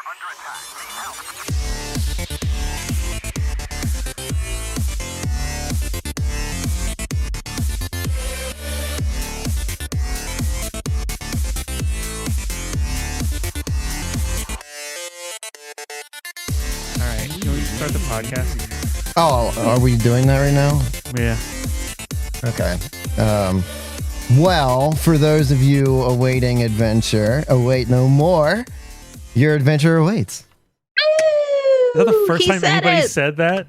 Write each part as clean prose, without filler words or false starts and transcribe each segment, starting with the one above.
Can we start the podcast? Oh, are we doing that right now? Yeah. Okay. Well, for those of you awaiting adventure, await no more. Your adventure awaits. Is that the first time anybody said that?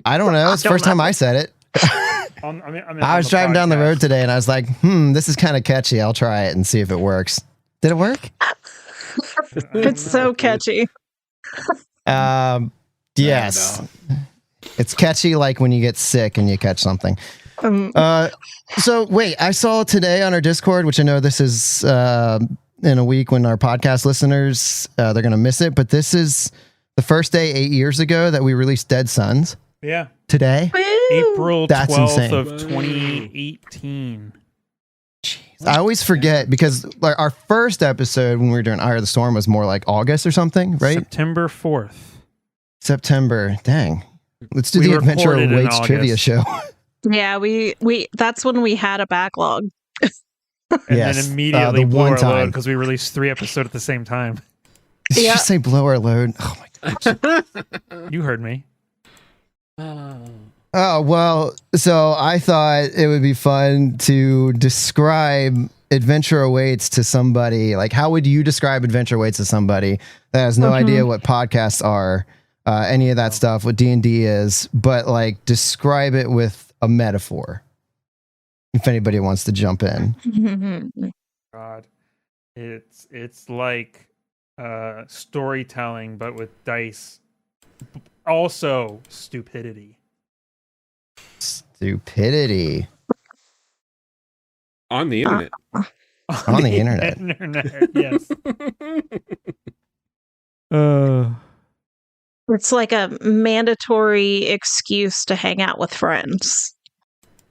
I don't know. It's the first time I said it. I was driving down the road today and I was like, this is kind of catchy. I'll try it and see if it works. Did it work? It's so catchy. Yes. It's catchy like when you get sick and you catch something. So wait, I saw today on our Discord, which I know this is in a week when our podcast listeners, they're going to miss it, but this is the first day 8 years ago that we released Dead Sons. Yeah. Today. April 12th insane. of 2018. Jeez. I always forget because like our first episode when we were doing Eye of the Storm was more like August or something, right? September 4th. September. Dang. Let's do the Adventure Awaits trivia show. Yeah, we that's when we had a backlog. And then immediately blew our load because we released 3 episodes at the same time. Did you just say blow our load? Oh my God. You heard me. Oh, well, so I thought it would be fun to describe Adventure Awaits to somebody. Like, how would you describe Adventure Awaits to somebody that has no idea what podcasts are, any of that stuff, what D&D is, but like describe it with a metaphor? If anybody wants to jump in. God, it's like storytelling, but with dice. Also, stupidity. Stupidity. On the internet. On the internet. Yes. It's like a mandatory excuse to hang out with friends.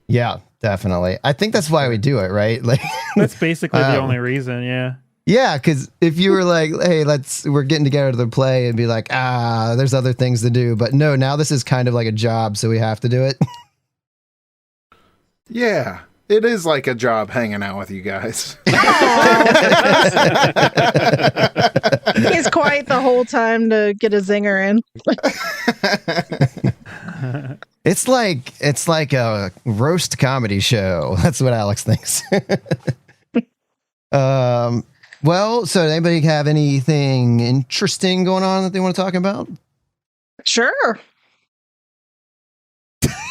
Yeah, definitely. I think that's why we do it, right? Like that's basically the only reason, yeah. Yeah, because if you were like, hey, we're getting together to play and be like, there's other things to do. But no, now this is kind of like a job, so we have to do it. Yeah, it is like a job hanging out with you guys. He's quiet the whole time to get a zinger in. It's like a roast comedy show. That's what Alex thinks. Well, so does anybody have anything interesting going on that they want to talk about? Sure.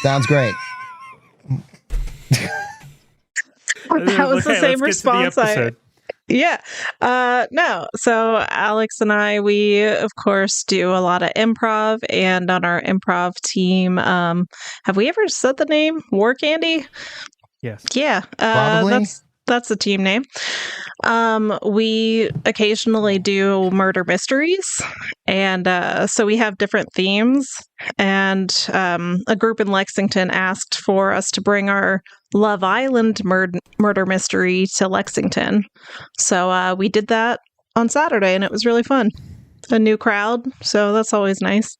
Sounds great. That was the same response. No. So Alex and I, we of course do a lot of improv, and on our improv team, have we ever said the name War Candy? Yes. Yeah. Probably. That's the team name. We occasionally do murder mysteries, and so we have different themes. And a group in Lexington asked for us to bring our Love Island murder mystery to Lexington. So we did that on Saturday, and it was really fun. A new crowd, so that's always nice.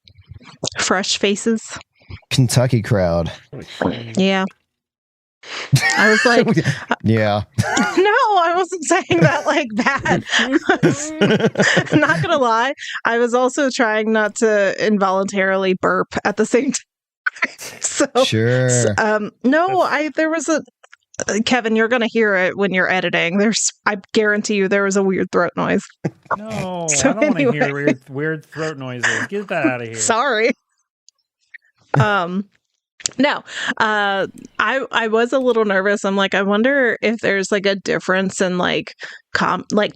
Fresh faces. Kentucky crowd. Yeah. I was like, yeah. No, I wasn't saying that like that. I'm not gonna lie. I was also trying not to involuntarily burp at the same time. So, sure. There was a Kevin, you're gonna hear it when you're editing. I guarantee you there was a weird throat noise. No, so I don't want to hear weird throat noises. Get that out of here. Sorry. No, I was a little nervous. I'm like, I wonder if there's like a difference in like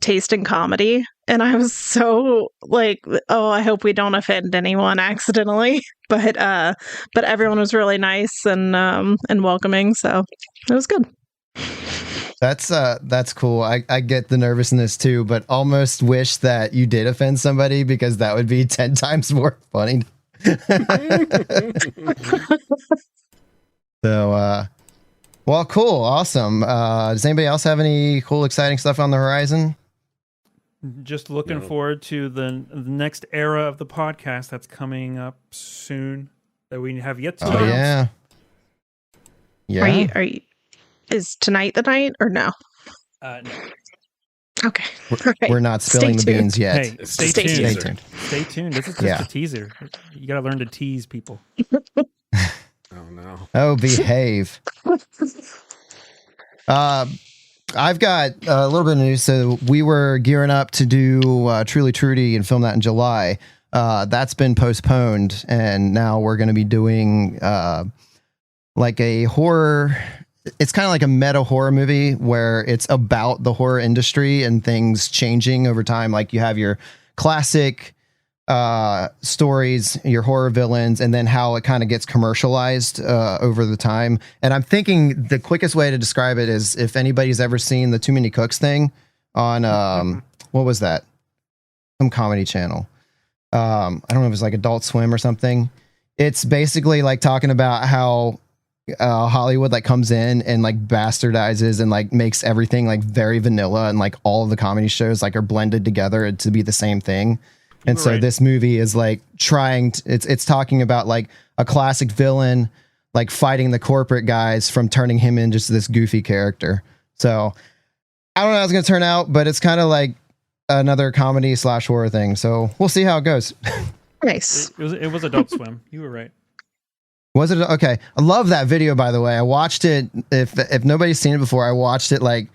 taste in comedy. And I was so like, oh, I hope we don't offend anyone accidentally. But everyone was really nice and welcoming, so it was good. That's cool. I get the nervousness too, but almost wish that you did offend somebody because that would be 10 times more funny. So, well, cool. Awesome. Does anybody else have any cool, exciting stuff on the horizon? Just looking forward to the next era of the podcast that's coming up soon that we have yet to announce. Yeah. Are you? Is tonight the night or no? No. Okay. We're not spilling the beans yet. Hey, stay tuned. Stay tuned. This is just a teaser. You got to learn to tease people. Oh no. Oh, behave. I've got a little bit of news. So we were gearing up to do Truly Trudy and film that in July. That's been postponed, and now we're going to be doing like a horror. It's kind of like a meta horror movie where it's about the horror industry and things changing over time. Like you have your classic stories, your horror villains, and then how it kind of gets commercialized over the time. And I'm thinking the quickest way to describe it is if anybody's ever seen the Too Many Cooks thing on what was that? Some comedy channel. I don't know if it was like Adult Swim or something. It's basically like talking about how Hollywood like comes in and like bastardizes and like makes everything like very vanilla, and like all of the comedy shows like are blended together to be the same thing. And so this movie is like trying to, it's talking about like a classic villain like fighting the corporate guys from turning him into just this goofy character. So I don't know how it's going to turn out, but it's kind of like another comedy / horror thing. So we'll see how it goes. Nice. It was Adult Swim. You were right. Was it? Okay. I love that video, by the way. I watched it. If nobody's seen it before, I watched it like,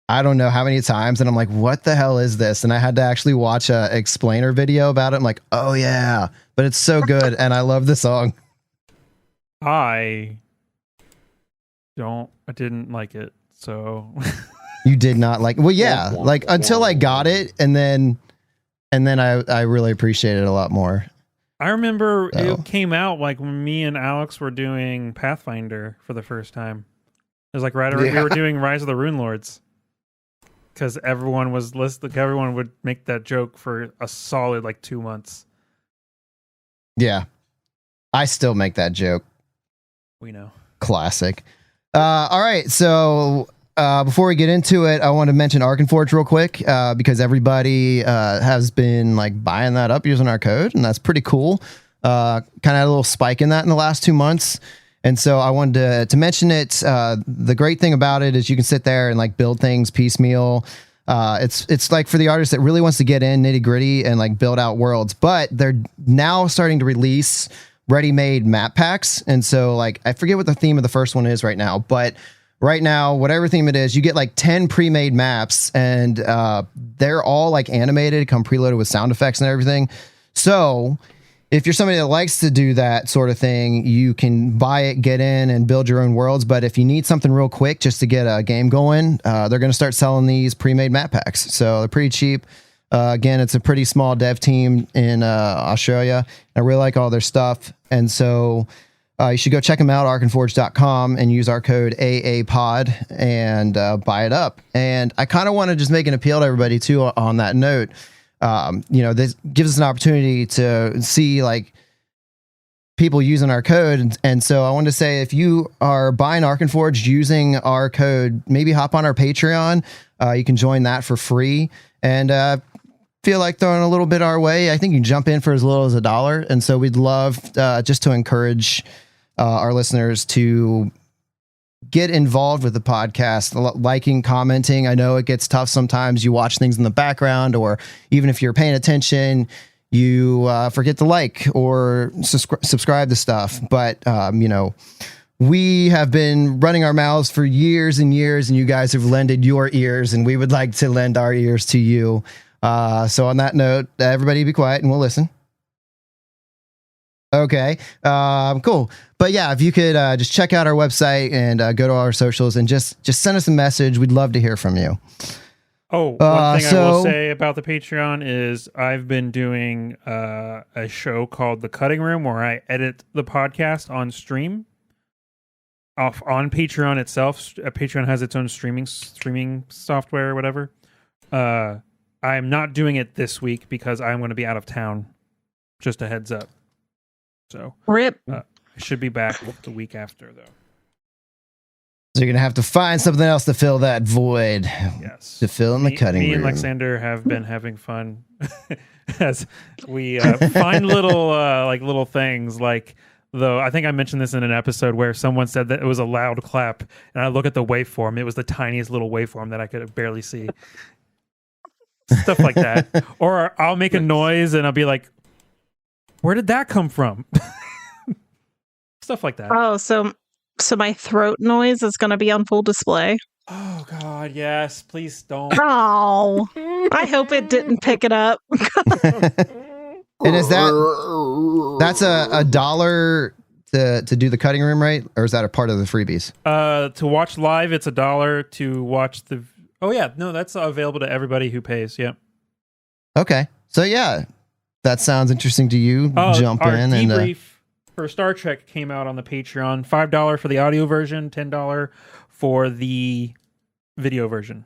I don't know how many times. And I'm like, what the hell is this? And I had to actually watch a explainer video about it. I'm like, oh yeah, but it's so good. And I love the song. I didn't like it. So you did not like, well, yeah, like until I got it. And then I really appreciated it a lot more. I remember it came out like when me and Alex were doing Pathfinder for the first time. It was like we were doing Rise of the Rune Lords. Because everyone would make that joke for a solid like 2 months. Yeah. I still make that joke. We know. Classic. All right. So before we get into it, I want to mention Arkenforge real quick because everybody has been like buying that up using our code, and that's pretty cool. Kind of had a little spike in that in the last 2 months. And so I wanted to mention it. The great thing about it is you can sit there and like build things piecemeal. It's like for the artist that really wants to get in nitty gritty and like build out worlds, but they're now starting to release ready-made map packs. And so like, I forget what the theme of the first one is right now, but right now, whatever theme it is, you get like 10 pre-made maps, and they're all like animated, come preloaded with sound effects and everything. So if you're somebody that likes to do that sort of thing, you can buy it, get in, and build your own worlds. But if you need something real quick just to get a game going, they're going to start selling these pre-made map packs. So they're pretty cheap. Again, it's a pretty small dev team in Australia. I really like all their stuff. And so you should go check them out, arkenforge.com, and use our code AAPOD and buy it up. And I kind of want to just make an appeal to everybody, too, on that note. This gives us an opportunity to see like people using our code. And so I wanted to say, if you are buying Arkenforge using our code, maybe hop on our Patreon. You can join that for free, and feel like throwing a little bit our way. I think you can jump in for as little as $1. And so we'd love just to encourage our listeners to get involved with the podcast, liking, commenting. I know it gets tough sometimes. You watch things in the background, or even if you're paying attention, you forget to like or subscribe to stuff. But, we have been running our mouths for years and years, and you guys have lended your ears, and we would like to lend our ears to you. So on that note, everybody be quiet and we'll listen. Okay. Cool. But yeah, if you could just check out our website and go to our socials and just send us a message. We'd love to hear from you. Oh, one thing I will say about the Patreon is I've been doing a show called The Cutting Room, where I edit the podcast on stream. On Patreon itself. Patreon has its own streaming software or whatever. I'm not doing it this week because I'm going to be out of town. Just a heads up. So RIP. I should be back the week after, though. So you're going to have to find something else to fill that void. Yes. To fill in the cutting room. Me and Alexander have been having fun as we find little things like, though I think I mentioned this in an episode where someone said that it was a loud clap, and I look at the waveform. It was the tiniest little waveform that I could barely see. Stuff like that. Or I'll make a noise and I'll be like, where did that come from? Stuff like that. Oh, so my throat noise is going to be on full display. Oh God, yes! Please don't. Oh, I hope it didn't pick it up. And is that's $1 to do the cutting room, right? Or is that a part of the freebies? To watch live, it's $1. To watch the that's available to everybody who pays. Yeah. Okay, so yeah, that sounds interesting to you. Jump our in debrief and for Star Trek came out on the Patreon. $5 for the audio version, $10 for the video version.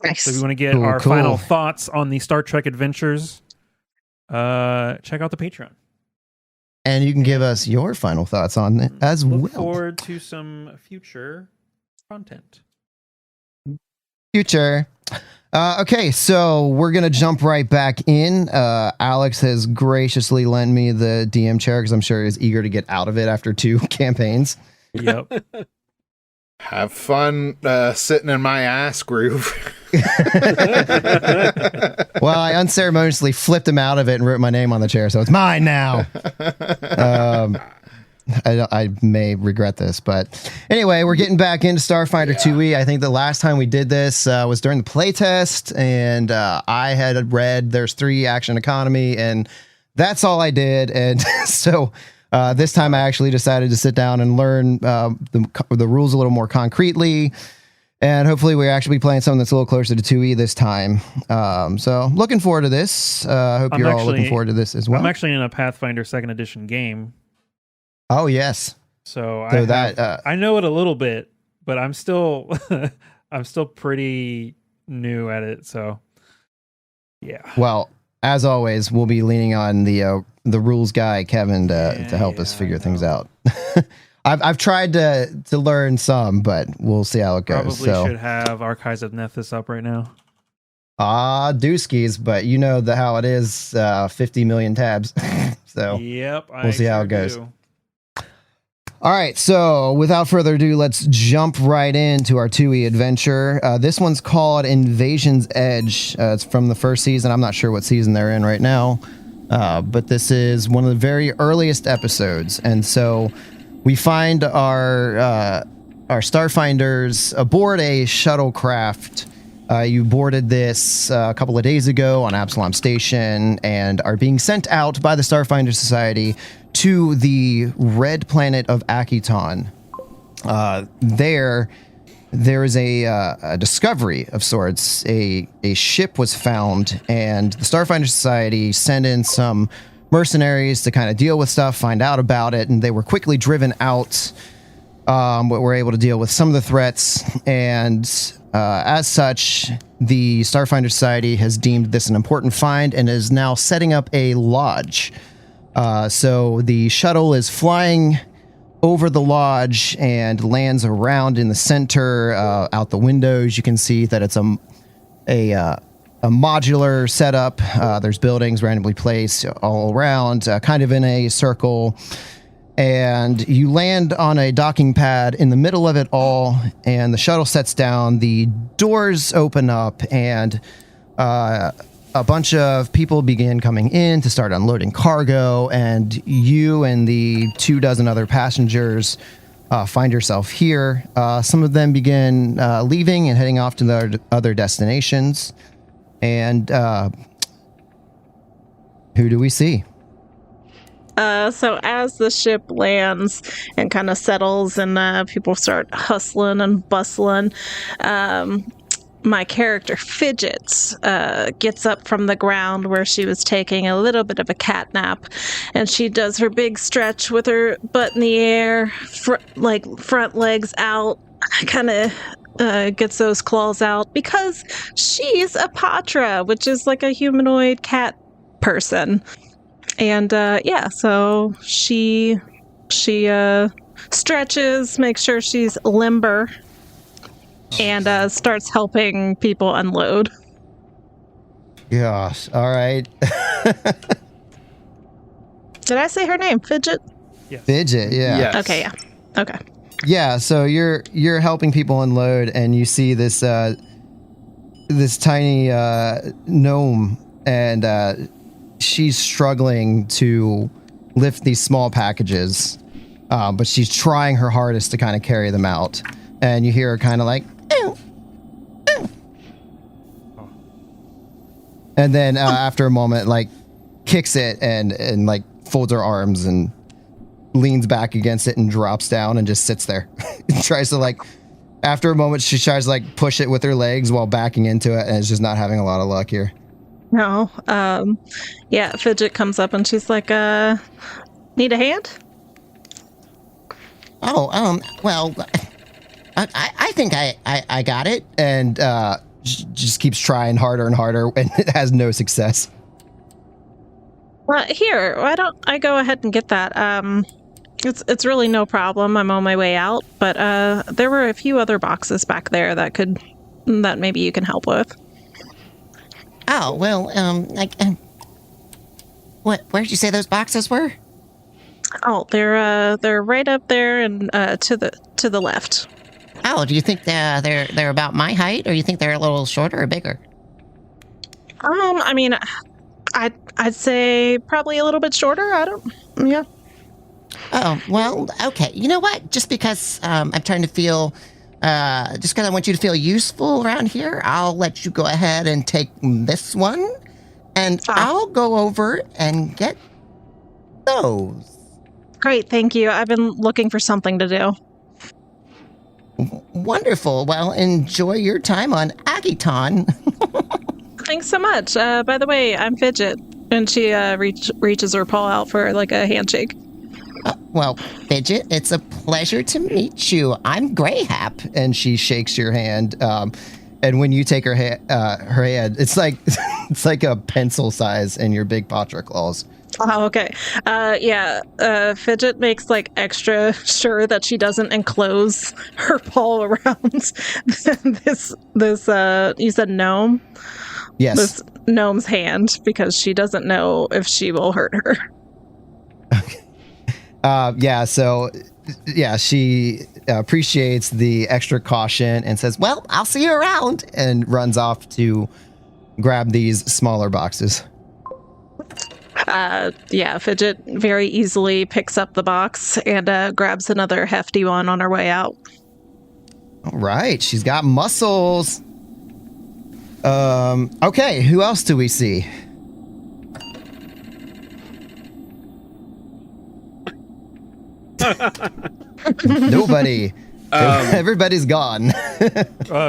Nice. So if you want to get our final thoughts on the Star Trek adventures, check out the Patreon. And you can give us your final thoughts on it as well. Look forward to some future content. Future. Okay, so we're going to jump right back in. Alex has graciously lent me the DM chair because I'm sure he's eager to get out of it after 2 campaigns. Yep. Have fun sitting in my ass groove. Well, I unceremoniously flipped him out of it and wrote my name on the chair, so it's mine now. I may regret this, but anyway, we're getting back into Starfinder 2e. I think the last time we did this was during the playtest, and I had read there's 3 action economy, and that's all I did. And so this time I actually decided to sit down and learn the rules a little more concretely, and hopefully we're actually playing something that's a little closer to 2e this time. So looking forward to this. I hope you're all looking forward to this as well. I'm actually in a Pathfinder 2nd edition game. Oh, yes. So I know it a little bit, but I'm still I'm still pretty new at it. So yeah. Well, as always, we'll be leaning on the rules guy Kevin to help us figure things out. I've tried to learn some, but we'll see how it goes. Probably should have Archives of Nethys up right now. Dooskies, but you know how it is. 50 million tabs. So yep, we'll see how it goes. All right, so without further ado, let's jump right into our 2e adventure. This one's called Invasion's Edge. It's from the first season. I'm not sure what season they're in right now, but this is one of the very earliest episodes. And so we find our Starfinders aboard a shuttlecraft. You boarded this a couple of days ago on Absalom Station and are being sent out by the Starfinder Society to the red planet of Akiton. There is a discovery of sorts. A ship was found, and the Starfinder Society sent in some mercenaries to kind of deal with stuff, find out about it, and they were quickly driven out, but were able to deal with some of the threats. And as such, the Starfinder Society has deemed this an important find and is now setting up a lodge. So the shuttle is flying over the lodge and lands around in the center. Out the windows, you can see that it's a modular setup. There's buildings randomly placed all around, kind of in a circle. And you land on a docking pad in the middle of it all, and the shuttle sets down. The doors open up, and a bunch of people begin coming in to start unloading cargo, and you and the 24 other passengers find yourself here. Some of them begin leaving and heading off to their other destinations. And who do we see? So as the ship lands and kind of settles and people start hustling and bustling, my character Fidgets gets up from the ground where she was taking a little bit of a cat nap, and she does her big stretch with her butt in the air, front legs out, kind of gets those claws out because she's a Patra, which is like a humanoid cat person. And so she stretches, makes sure she's limber, and starts helping people unload. Gosh. All right. Did I say her name? Fidget? Yes. Fidget. Yeah. Yes. Okay, yeah. Okay. Yeah. So you're helping people unload, and you see this this tiny gnome, and she's struggling to lift these small packages, but she's trying her hardest to kind of carry them out. And you hear her kind of like, "Ew, ew." And then after a moment, like kicks it and like folds her arms and leans back against it and drops down and just sits there. Tries to like, after a moment, she tries to like push it with her legs while backing into it, and it's just not having a lot of luck here. No. Yeah, Fidget comes up and she's like, need a hand? Oh, well, I think I got it. And just keeps trying harder and harder, and it has no success. Here, why don't I go ahead and get that? It's really no problem. I'm on my way out, but there were a few other boxes back there that maybe you can help with. Oh, well, where'd you say those boxes were? Oh, they're right up there and to the left. Oh, do you think they're about my height, or you think they're a little shorter or bigger? I mean, I'd say probably a little bit shorter. Yeah. Oh, well, okay. You know what? Just because I'm trying to feel, just because I want you to feel useful around here, I'll let you go ahead and take this one, and I'll go over and get those. Great, thank you. I've been looking for something to do. Wonderful. Well, enjoy your time on Akiton. Thanks so much. By the way, I'm Fidget, and she reaches her paw out for like a handshake. Well, Fidget, it's a pleasure to meet you. I'm Greyhap. And she shakes your hand. And when you take her hand, it's like a pencil size in your big Patra claws. Oh, okay. Yeah. Fidget makes like extra sure that she doesn't enclose her paw around this. You said gnome. Yes. This gnome's hand, because she doesn't know if she will hurt her. Yeah. So, yeah, she appreciates the extra caution and says, "Well, I'll see you around," and runs off to grab these smaller boxes. Yeah, Fidget very easily picks up the box and grabs another hefty one on her way out. All right, she's got muscles. Okay, who else do we see? Nobody. Everybody's gone.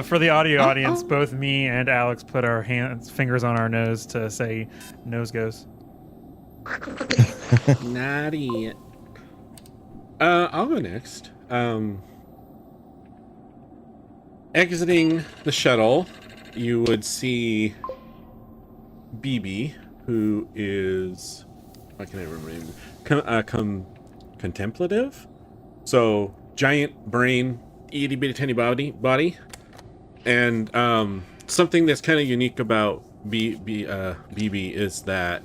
For the audio audience, both me and Alex put our fingers on our nose to say nose goes. Naughty. I'll go next. Exiting the shuttle, you would see BB, who is, why can I remember his name? Contemplative. So giant brain, itty bitty tiny body, and something that's kind of unique about BB is that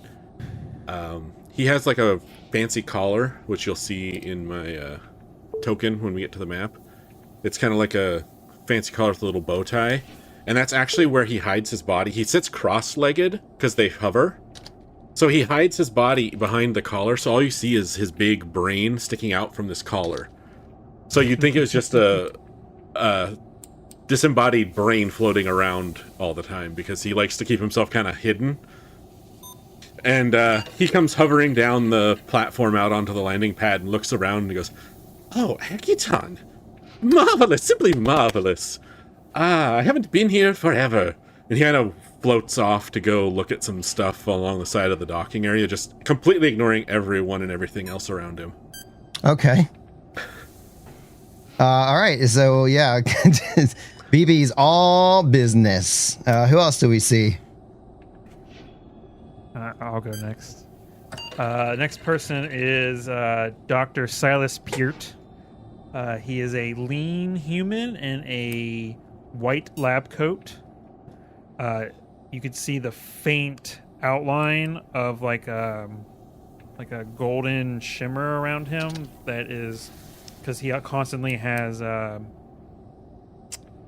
he has like a fancy collar, which you'll see in my token when we get to the map. It's kind of like a fancy collar with a little bow tie, and that's actually where he hides his body. He sits cross-legged because they hover, so he hides his body behind the collar, so all you see is his big brain sticking out from this collar. So you'd think it was just a disembodied brain floating around all the time, because he likes to keep himself kind of hidden. And he comes hovering down the platform out onto the landing pad and looks around and goes, "Oh, Akiton! Marvelous! Simply marvelous! I haven't been here forever." And he kind of floats off to go look at some stuff along the side of the docking area, just completely ignoring everyone and everything else around him. Okay. All right. So, yeah, BB's all business. Who else do we see? I'll go next. Next person is Dr. Silas Peart. He is a lean human in a white lab coat. You could see the faint outline of like a golden shimmer around him. That is because he constantly has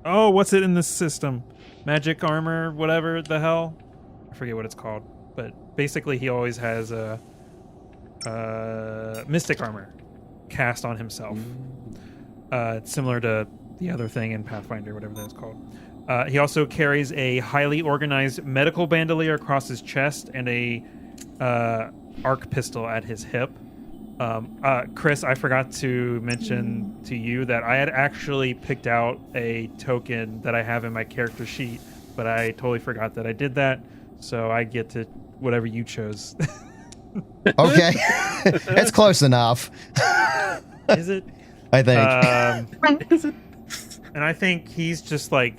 what's it in this system? Magic armor, whatever the hell. I forget what it's called. But basically he always has mystic armor cast on himself. It's similar to the other thing in Pathfinder, whatever that's called. He also carries a highly organized medical bandolier across his chest and a arc pistol at his hip. Chris, I forgot to mention to you that I had actually picked out a token that I have in my character sheet, but I totally forgot that I did that, so I get to whatever you chose. Okay. It's close enough. Is it? I think. Is it? And I think he's just like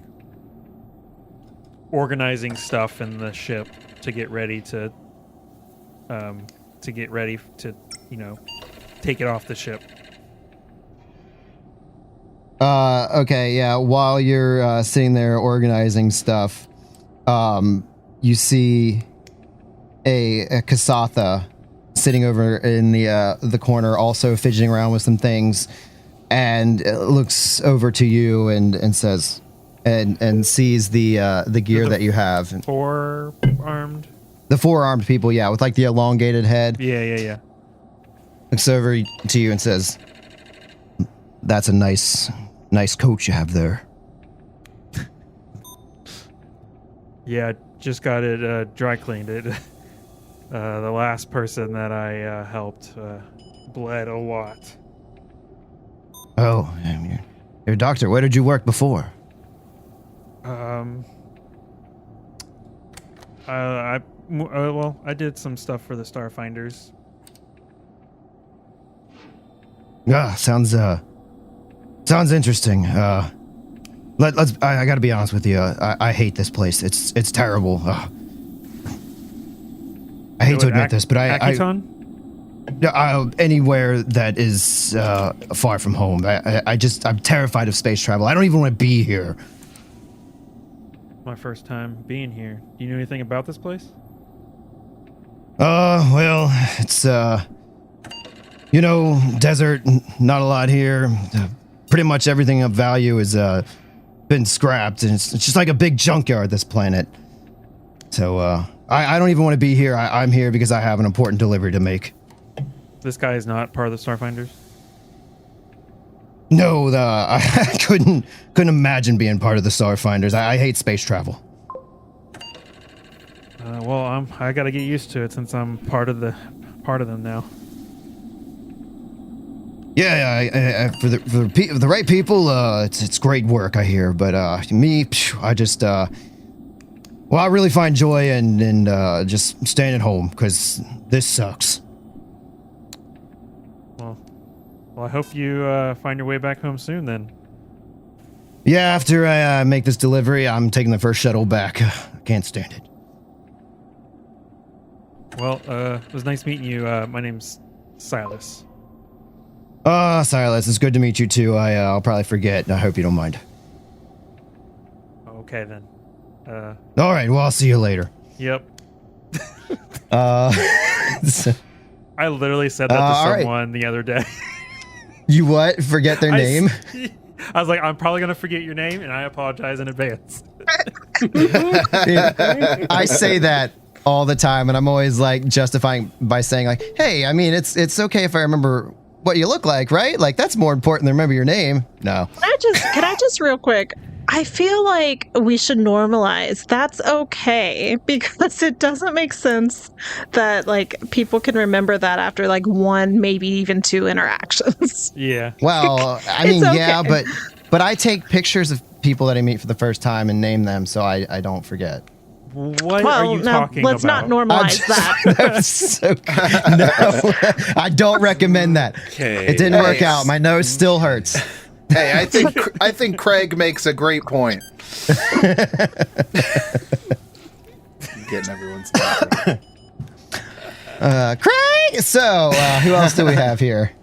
organizing stuff in the ship to get ready to take it off the ship. Okay, yeah. While you're sitting there organizing stuff, you see a Kasatha sitting over in the corner, also fidgeting around with some things, and looks over to you and says, and sees the gear that you have. Four-armed. The four-armed people, yeah, with like the elongated head. Yeah. Looks over to you and says, "That's a nice coat you have there." Yeah, just got it dry cleaned. It. The last person that I helped bled a lot. Oh, you're a doctor. Where did you work before? I did some stuff for the Starfinders. Sounds interesting. I gotta be honest with you. I hate this place. It's terrible. I hate to admit this, but Akiton? Anywhere that is far from home. I'm terrified of space travel. I don't even want to be here. My first time being here. Do you know anything about this place? Well, it's desert. Not a lot here. Pretty much everything of value has been scrapped, and it's just like a big junkyard. This planet. So I don't even want to be here. I'm here because I have an important delivery to make. This guy is not part of the Starfinders? No, I couldn't imagine being part of the Starfinders. I hate space travel. I gotta get used to it since I'm part of them now. Yeah, for the right people, it's great work, I hear. But me, I just I really find joy in just staying at home because this sucks. Well, I hope you find your way back home soon then. Yeah, after I make this delivery, I'm taking the first shuttle back. I can't stand it. Well, it was nice meeting you. My name's Silas. Silas, it's good to meet you too. I'll probably forget. I hope you don't mind. Okay then. All right, well, I'll see you later. Yep. I literally said that to someone the other day. You what? Forget their name? I was like, I'm probably going to forget your name, and I apologize in advance. I say that all the time, and I'm always like justifying by saying like, hey, I mean, it's okay if I remember what you look like, right? Like, that's more important than remember your name. No. Can I just real quick? I feel like we should normalize that's okay, because it doesn't make sense that like people can remember that after like one, maybe even two interactions. Yeah. Well, I mean, okay. Yeah, but I take pictures of people that I meet for the first time and name them so I don't forget. What are you talking let's about? Not normalize that. No, I don't recommend that. Okay. It didn't work out. My nose still hurts. Hey, I think Craig makes a great point. Getting everyone's attention. Craig. So, who else do we have here?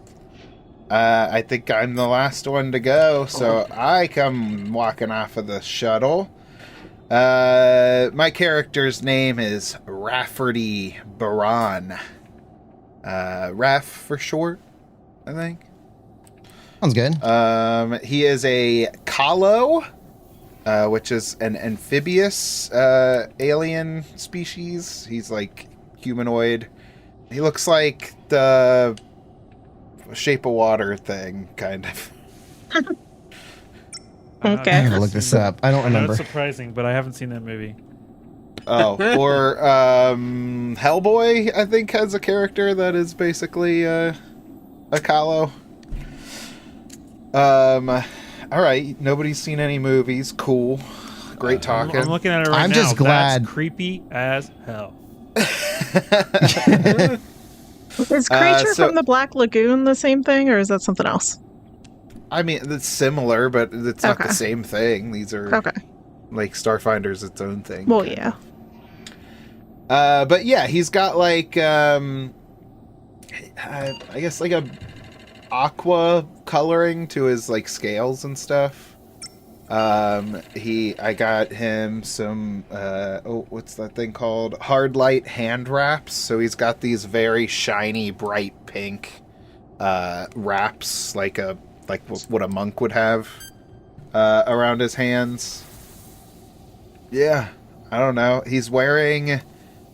I think I'm the last one to go, so I come walking off of the shuttle. My character's name is Rafferty Baran. Raff for short, I think. Sounds good. He is a Kalo, which is an amphibious alien species. He's like humanoid. He looks like the Shape of Water thing, kind of. Okay. I gotta look this up. I don't remember. That's surprising, but I haven't seen that movie. Oh, or Hellboy, I think, has a character that is basically a Kalo. All right, nobody's seen any movies. Cool, great talking. I'm looking at it right now. I'm just glad. That's creepy as hell. Is Creature from the Black Lagoon the same thing, or is that something else? I mean, it's similar, but it's not Okay. the same thing. These are like Starfinder's its own thing. Well, yeah. But yeah, he's got like I guess like a aqua coloring to his like scales and stuff. I got him some what's that thing called? Hard light hand wraps. So he's got these very shiny, bright pink wraps, like what a monk would have around his hands. Yeah, I don't know. He's wearing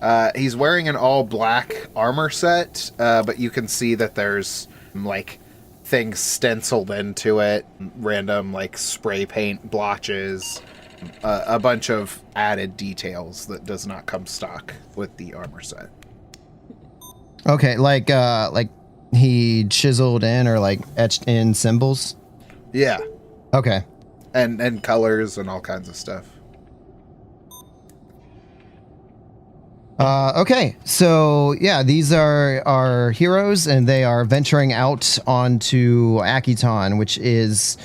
an all black armor set, but you can see that there's like things stenciled into it, random like spray paint blotches, a bunch of added details that does not come stock with the armor set. Okay, like he chiseled in or like etched in symbols. Yeah, Okay. and colors and all kinds of stuff. Okay, so yeah, these are our heroes, and they are venturing out onto Akiton, which is,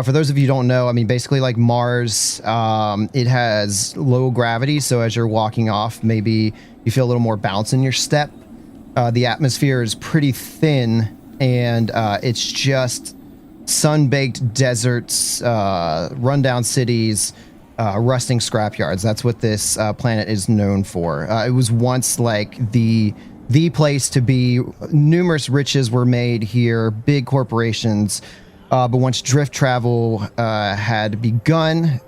for those of you who don't know, I mean, basically like Mars. It has low gravity, so as you're walking off, maybe you feel a little more bounce in your step. The atmosphere is pretty thin, and it's just sun-baked deserts, rundown cities, rusting scrapyards. That's what this planet is known for. It was once like the place to be. Numerous riches were made here, big corporations. But once drift travel had begun,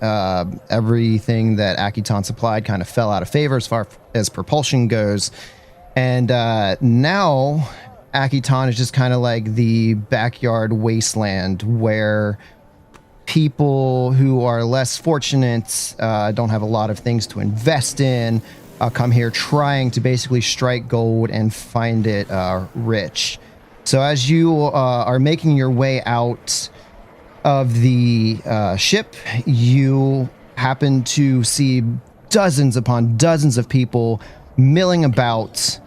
everything that Akiton supplied kind of fell out of favor as far as propulsion goes. And now Akiton is just kind of like the backyard wasteland where people who are less fortunate, don't have a lot of things to invest in, come here trying to basically strike gold and find it rich. So as you are making your way out of the ship, you happen to see dozens upon dozens of people milling about.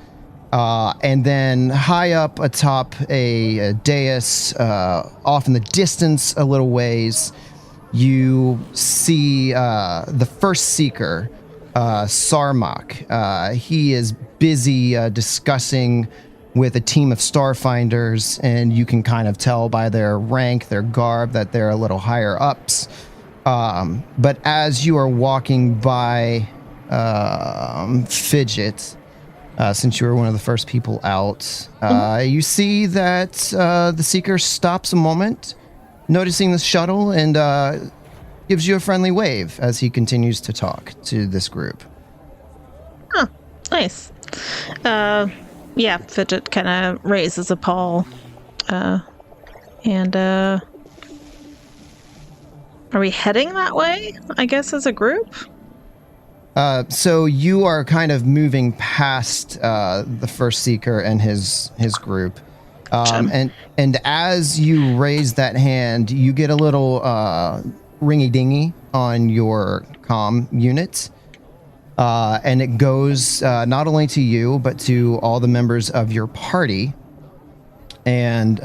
And then high up atop a dais, off in the distance a little ways, you see the first seeker, Sarmak. He is busy discussing with a team of Starfinders, and you can kind of tell by their rank, their garb, that they're a little higher ups. But as you are walking by Fidget, since you were one of the first people out, you see that the Seeker stops a moment, noticing the shuttle, and gives you a friendly wave as he continues to talk to this group. Oh, nice. Yeah, Fidget kind of raises a paw. And are we heading that way, I guess, as a group? So you are kind of moving past the first Seeker and his group. And as you raise that hand, you get a little ringy-dingy on your comm unit. And it goes not only to you, but to all the members of your party. And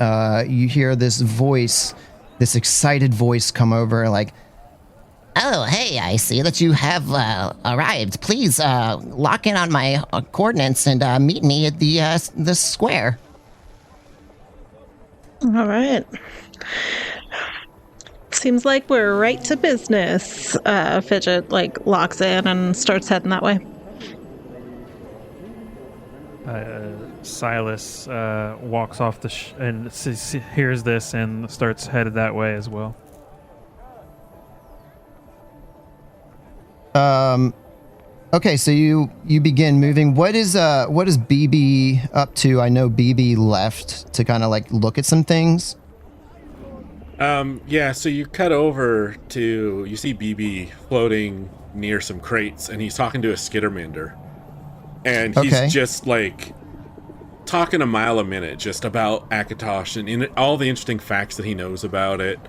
you hear this voice, this excited voice come over like, Oh, hey, I see that you have arrived. Please lock in on my coordinates and meet me at the square. All right. Seems like we're right to business. Fidget locks in and starts heading that way. Silas walks off and hears this and starts headed that way as well. Okay, so you begin moving. What is BB up to? I know BB left to kind of look at some things. Yeah, so you cut over to, you see BB floating near some crates, and he's talking to a skittermander. And he's just talking a mile a minute just about Akiton and all the interesting facts that he knows about it.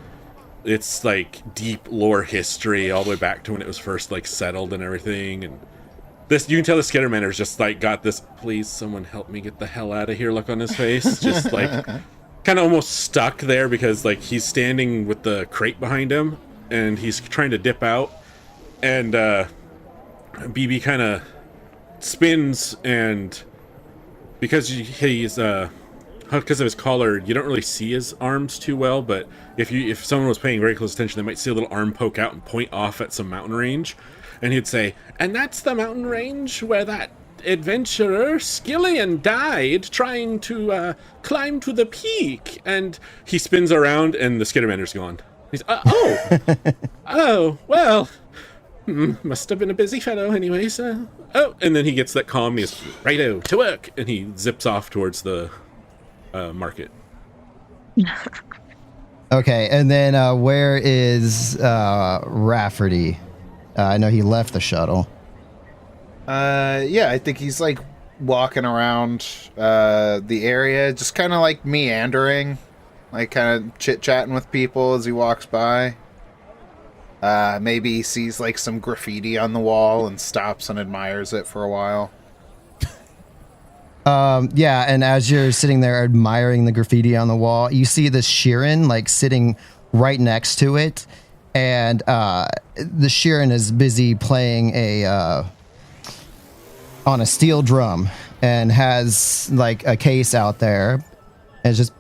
It's deep lore history all the way back to when it was first settled and everything. And this, you can tell the skittermander's just got this, please someone help me get the hell out of here look on his face. Just kind of almost stuck there because he's standing with the crate behind him and he's trying to dip out, and BB kind of spins, and because he's because of his collar, you don't really see his arms too well, but if someone was paying very close attention, they might see a little arm poke out and point off at some mountain range, and he'd say, and that's the mountain range where that adventurer Skillian died trying to climb to the peak. And he spins around and the skittermander's gone. He's oh well, must have been a busy fellow anyways. And then he gets that calm, he's righto, to work, and he zips off towards the market. Okay, and then where is Rafferty? I know he left the shuttle. Yeah, I think he's walking around the area, just kind of meandering, kind of chit-chatting with people as he walks by. Maybe he sees some graffiti on the wall and stops and admires it for a while. Yeah, and as you're sitting there admiring the graffiti on the wall, you see this Sheeran sitting right next to it, and the Sheeran is busy playing on a steel drum and has a case out there, and it's just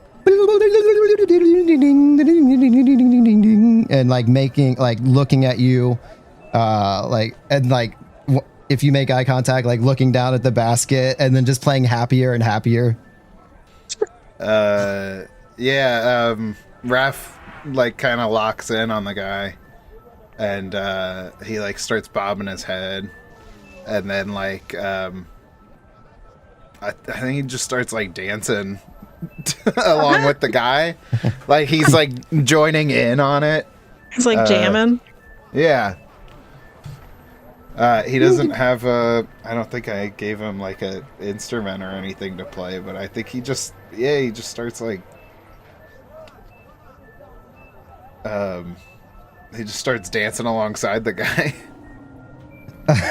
and making looking at you, and if you make eye contact, looking down at the basket, and then just playing happier and happier. Yeah, Raph kind of locks in on the guy, and he starts bobbing his head, and then I think he just starts dancing along with the guy, he's joining in on it. He's jamming. Yeah. He doesn't have I don't think I gave him a instrument or anything to play, but I think he just starts he just starts dancing alongside the guy.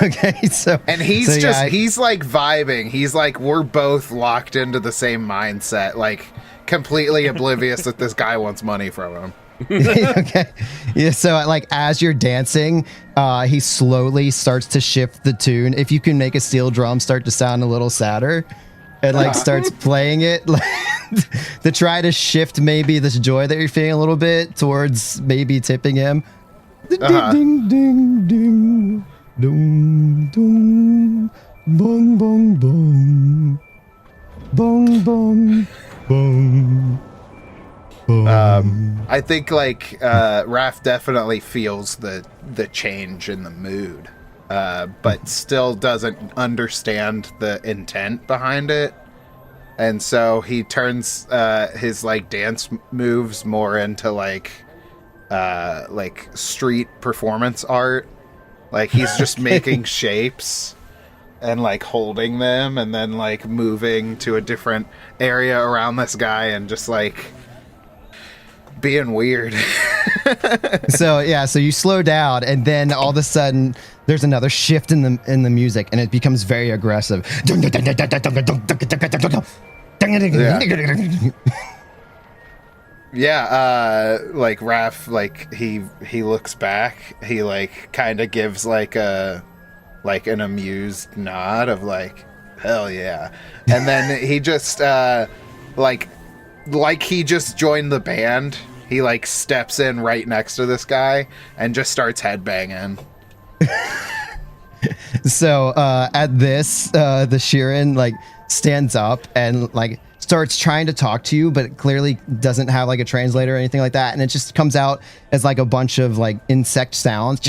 Okay, and he's he's vibing. He's we're both locked into the same mindset, completely oblivious that this guy wants money from him. Okay. Yeah, so as you're dancing, he slowly starts to shift the tune. If you can make a steel drum start to sound a little sadder, and starts playing it to try to shift maybe this joy that you're feeling a little bit towards maybe tipping him. Ding ding ding ding. Dong dong, bong bong bong, bong bong bong. I think Raph definitely feels the change in the mood, but still doesn't understand the intent behind it, and so he turns his dance moves more into street performance art. He's just making shapes and holding them, and then moving to a different area around this guy, and just being weird. So you slow down, and then all of a sudden there's another shift in the music, and it becomes very aggressive. Yeah, Raph, he looks back, he kind of gives an amused nod of hell yeah, and then he just like he just joined the band. He like steps in right next to this guy and just starts headbanging. So at this, the Sheeran like stands up and like starts trying to talk to you, but clearly doesn't have like a translator or anything like that, and it just comes out as like a bunch of like insect sounds,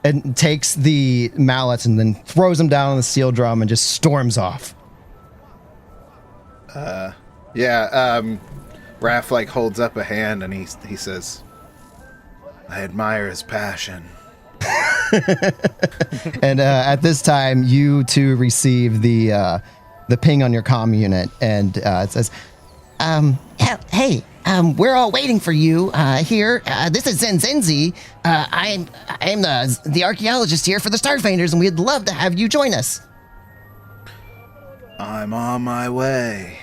and takes the mallets and then throws them down on the steel drum and just storms off. Raph like holds up a hand and he says, "I admire his passion." And at this time, you two receive the ping on your comm unit, and it says, Hey, we're all waiting for you here. This is Zenzenzi. I'm the archaeologist here for the Starfinders, and we'd love to have you join us. I'm on my way.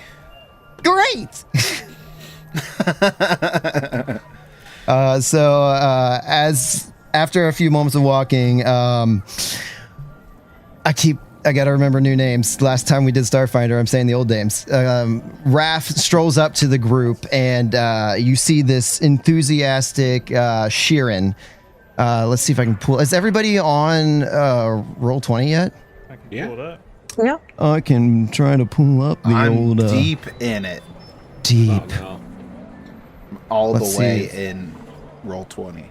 Great! As after a few moments of walking, I gotta remember new names. Last time we did Starfinder, I'm saying the old names. Raph strolls up to the group, and you see this enthusiastic Sheeran. Let's see if I can pull. Is everybody on Roll20 yet? I can pull it up. Yeah. I can try to pull up the I'm old. deep in it. Deep. Oh, no. All Let's the way see. in Roll20.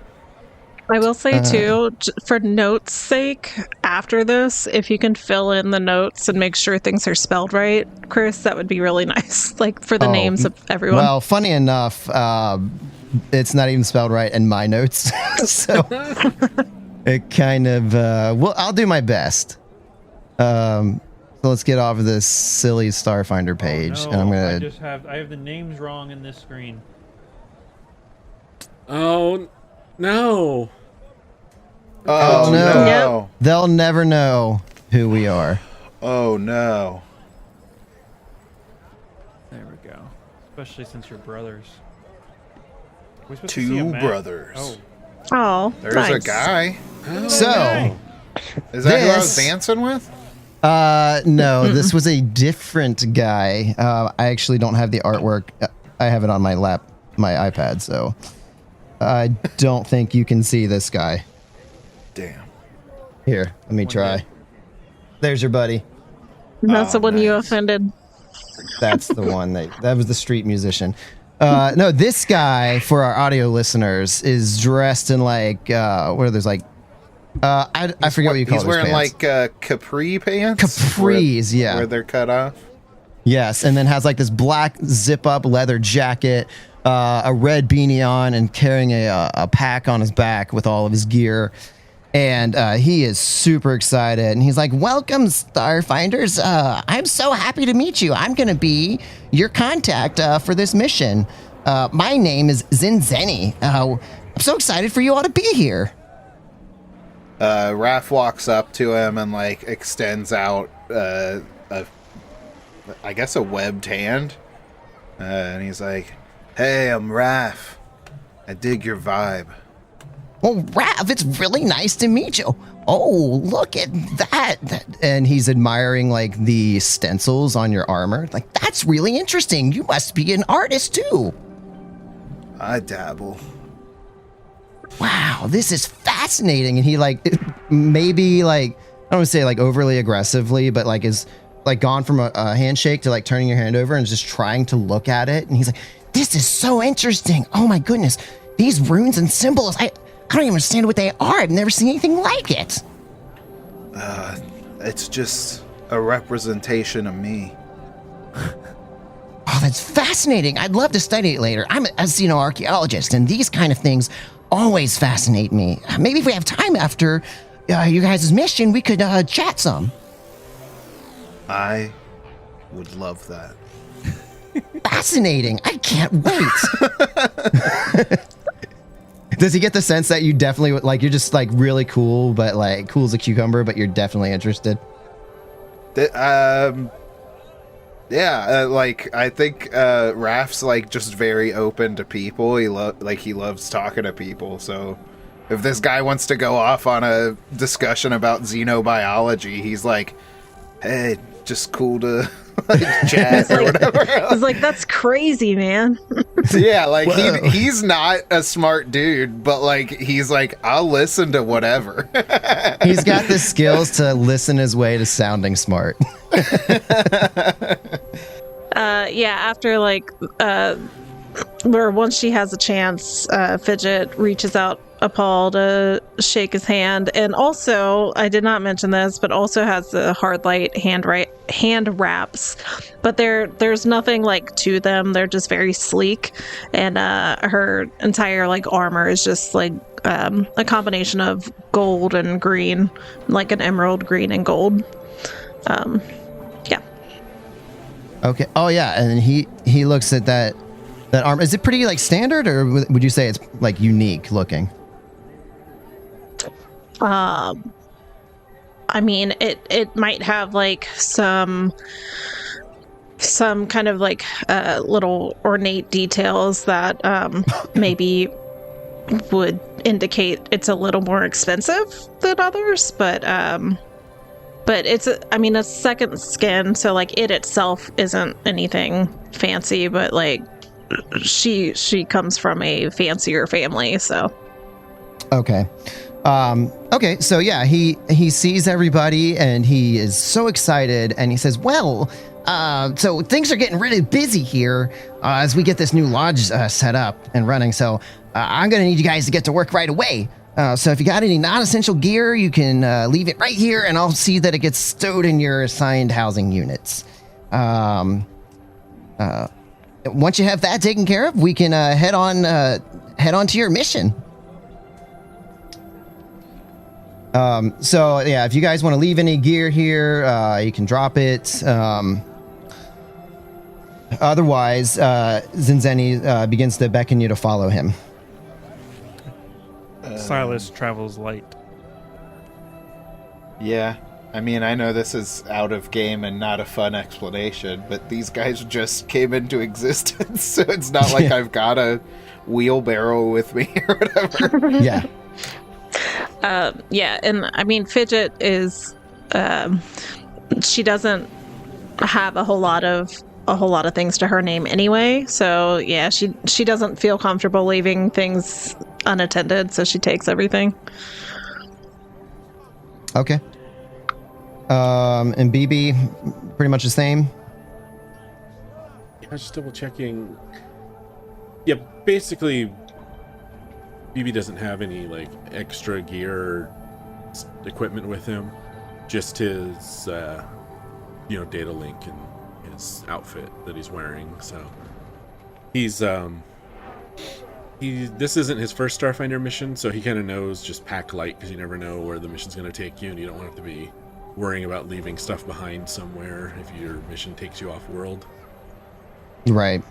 I will say too, for notes' sake, after this, if you can fill in the notes and make sure things are spelled right, Chris, that would be really nice. Like for the names of everyone. Well, funny enough, it's not even spelled right in my notes, so it kind of. Well, I'll do my best. So let's get off of this silly Starfinder page, Oh, no, and I'm gonna. I have the names wrong in this screen. Oh, no. Oh, no. no. They'll never know who we are. Oh, no. There we go. Especially since you're brothers. Are we supposed to see a Two map? brothers. Oh, Oh, There's nice. a guy. So, Is that who I was This- dancing with? no, this was a different guy. I actually don't have the artwork. I have it on my iPad, so I don't think you can see this guy. Damn. Here, let me try. There's your buddy. That's the one you nice. offended. That's the one that was the street musician. No, this guy, for our audio listeners, is dressed in like what are those like? I forget what you call He's those wearing pants. like capri pants. Capris, yeah. Where they're cut off. Yes, and then has like this black zip-up leather jacket, a red beanie on, and carrying a pack on his back with all of his gear. And he is super excited, and he's like, "Welcome, Starfinders! I'm so happy to meet you. I'm going to be your contact for this mission. My name is Zinzeni. I'm so excited for you all to be here." Raph walks up to him and like extends out I guess a webbed hand, and he's like, "Hey, I'm Raph. I dig your vibe." Well, Rav, it's really nice to meet you. Oh, look at that. And he's admiring like the stencils on your armor. Like, That's really interesting. You must be an artist too. I dabble. Wow, this is fascinating. And he like maybe like I don't want to say like overly aggressively, but like is like gone from a handshake to like turning your hand over and just trying to look at it. And he's like, This is so interesting. Oh my goodness. These runes and symbols, I don't even understand what they are. I've never seen anything like it. It's just a representation of me. Oh, that's fascinating. I'd love to study it later. I'm a xenoarchaeologist, and these kind of things always fascinate me. Maybe if we have time after you guys' mission, we could chat some. I would love that. Fascinating. I can't wait. does he get the sense that you definitely like you're just like really cool, but like cool as a cucumber, but you're definitely interested? Yeah, like I think Raph's like just very open to people. He loves talking to people. So if this guy wants to go off on a discussion about xenobiology, he's like, "Hey, just cool to like jet or whatever. It's like, that's crazy, man. Yeah, like he's not a smart dude, but like he's like, I'll listen to whatever. He's got the skills to listen his way to sounding smart. Yeah, after or once she has a chance, Fidget reaches out a paw to shake his hand, and also, I did not mention this, but also has the hard light hand wraps, but there's nothing to them. They're just very sleek, and her entire armor is just a combination of gold and green, like an emerald green and gold. Yeah. Okay. Oh yeah, and he looks at that arm. Is it pretty standard, or would you say it's unique looking? I mean, it might have some kind of little ornate details that maybe would indicate it's a little more expensive than others, but it's a second skin, so it itself isn't anything fancy, but she comes from a fancier family, so. Okay. Okay, so yeah, he sees everybody and he is so excited, and he says, well, so things are getting really busy here as we get this new lodge set up and running, so I'm gonna need you guys to get to work right away. So if you got any non-essential gear, you can leave it right here, and I'll see that it gets stowed in your assigned housing units. Once you have that taken care of, we can head on to your mission. So yeah, if you guys want to leave any gear here, you can drop it. Otherwise, Zinzeni begins to beckon you to follow him. Silas travels light. Yeah, I mean, I know this is out of game and not a fun explanation, but these guys just came into existence, so it's not like I've got a wheelbarrow with me or whatever. Yeah. Yeah, and I mean, Fidget is, she doesn't have a whole lot of things to her name anyway, so yeah, she doesn't feel comfortable leaving things unattended, so she takes everything. Okay. And BB, pretty much the same? Yeah, just double checking. Yeah, basically, BB doesn't have any extra gear or equipment with him, just his data link and his outfit that he's wearing. So he's this isn't his first Starfinder mission, so he kind of knows just pack light, because you never know where the mission's going to take you, and you don't want to be worrying about leaving stuff behind somewhere if your mission takes you off world. Right.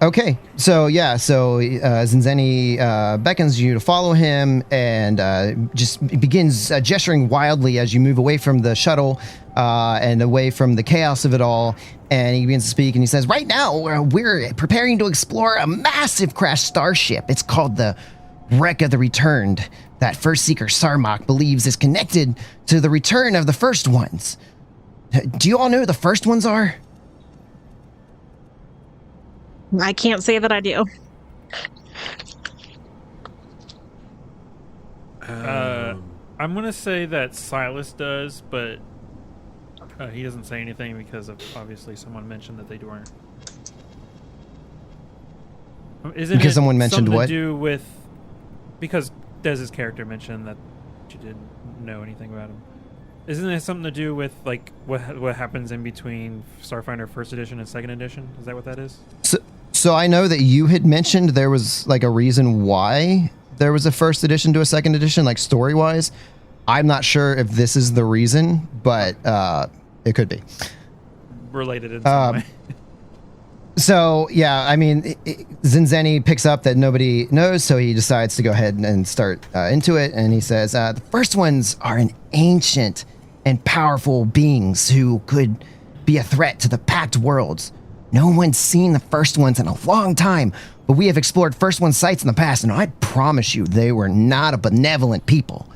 Okay, so yeah, Zinzeni beckons you to follow him, and just begins gesturing wildly as you move away from the shuttle and away from the chaos of it all. And he begins to speak, and he says, right now, we're preparing to explore a massive crashed starship. It's called the Wreck of the Returned, that First Seeker Sarmak believes is connected to the return of the first ones. Do you all know who the first ones are? I can't say that I do. I'm going to say that Silas does, but he doesn't say anything because of obviously someone mentioned that they weren't. Isn't because it someone mentioned something what? to do with, because Dez's character mentioned that you didn't know anything about him. Isn't it something to do with what happens in between Starfinder First Edition and Second Edition? Is that what that is? So I know that you had mentioned there was a reason why there was a First Edition to a Second Edition, story-wise. I'm not sure if this is the reason, but it could be related in some way. So yeah, I mean, Zinzeni picks up that nobody knows, so he decides to go ahead and start into it, and he says, the first ones are an ancient and powerful beings who could be a threat to the Pact Worlds. No one's seen the first ones in a long time, but we have explored first one sites in the past, and I promise you they were not a benevolent people.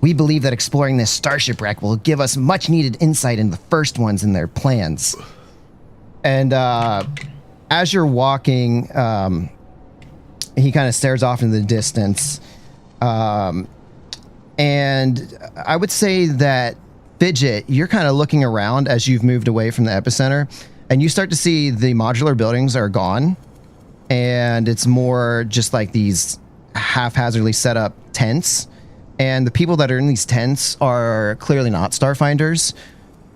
We believe that exploring this starship wreck will give us much needed insight into the first ones and their plans. And as you're walking, he kind of stares off into the distance. And I would say that, Fidget, you're kind of looking around as you've moved away from the epicenter, and you start to see the modular buildings are gone, and it's more just like these haphazardly set up tents. And the people that are in these tents are clearly not Starfinders.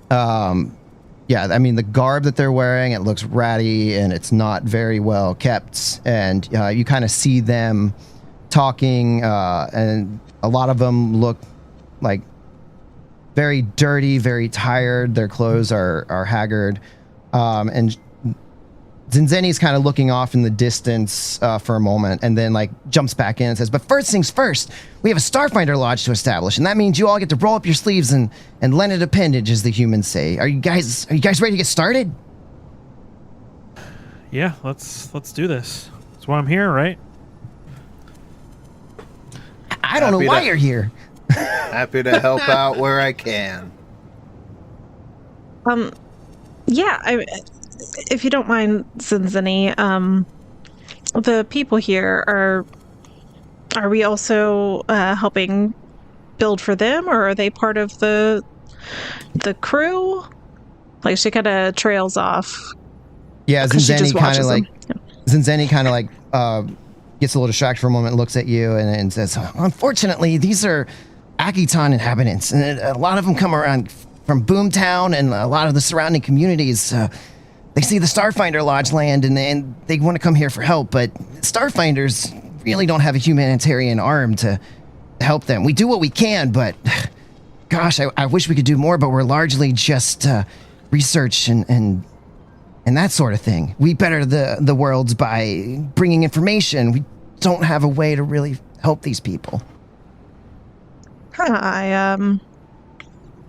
Yeah, I mean, the garb that they're wearing, it looks ratty and it's not very well kept. And you kind of see them talking, and a lot of them look like very dirty, very tired. Their clothes are haggard. And Zinzeni's kind of looking off in the distance for a moment, and then like jumps back in and says, "But first things first, we have a Starfinder lodge to establish, and that means you all get to roll up your sleeves and lend an appendage, as the humans say. Are you guys ready to get started?" Yeah, let's do this. That's why I'm here, right? I don't know why you're here. Happy to help out where I can. Yeah, if you don't mind, Zinzeni, the people here are we also helping build for them, or are they part of the crew? Like, she kind of trails off. Yeah, Zinzeni kind of like gets a little distracted for a moment, looks at you, and says, "Unfortunately, these are Akiton inhabitants, and a lot of them come around from Boomtown and a lot of the surrounding communities. They see the Starfinder Lodge land, and they want to come here for help, but Starfinders really don't have a humanitarian arm to help them. We do what we can, but gosh, I wish we could do more, but we're largely just research and that sort of thing. We better the worlds by bringing information. We don't have a way to really help these people." I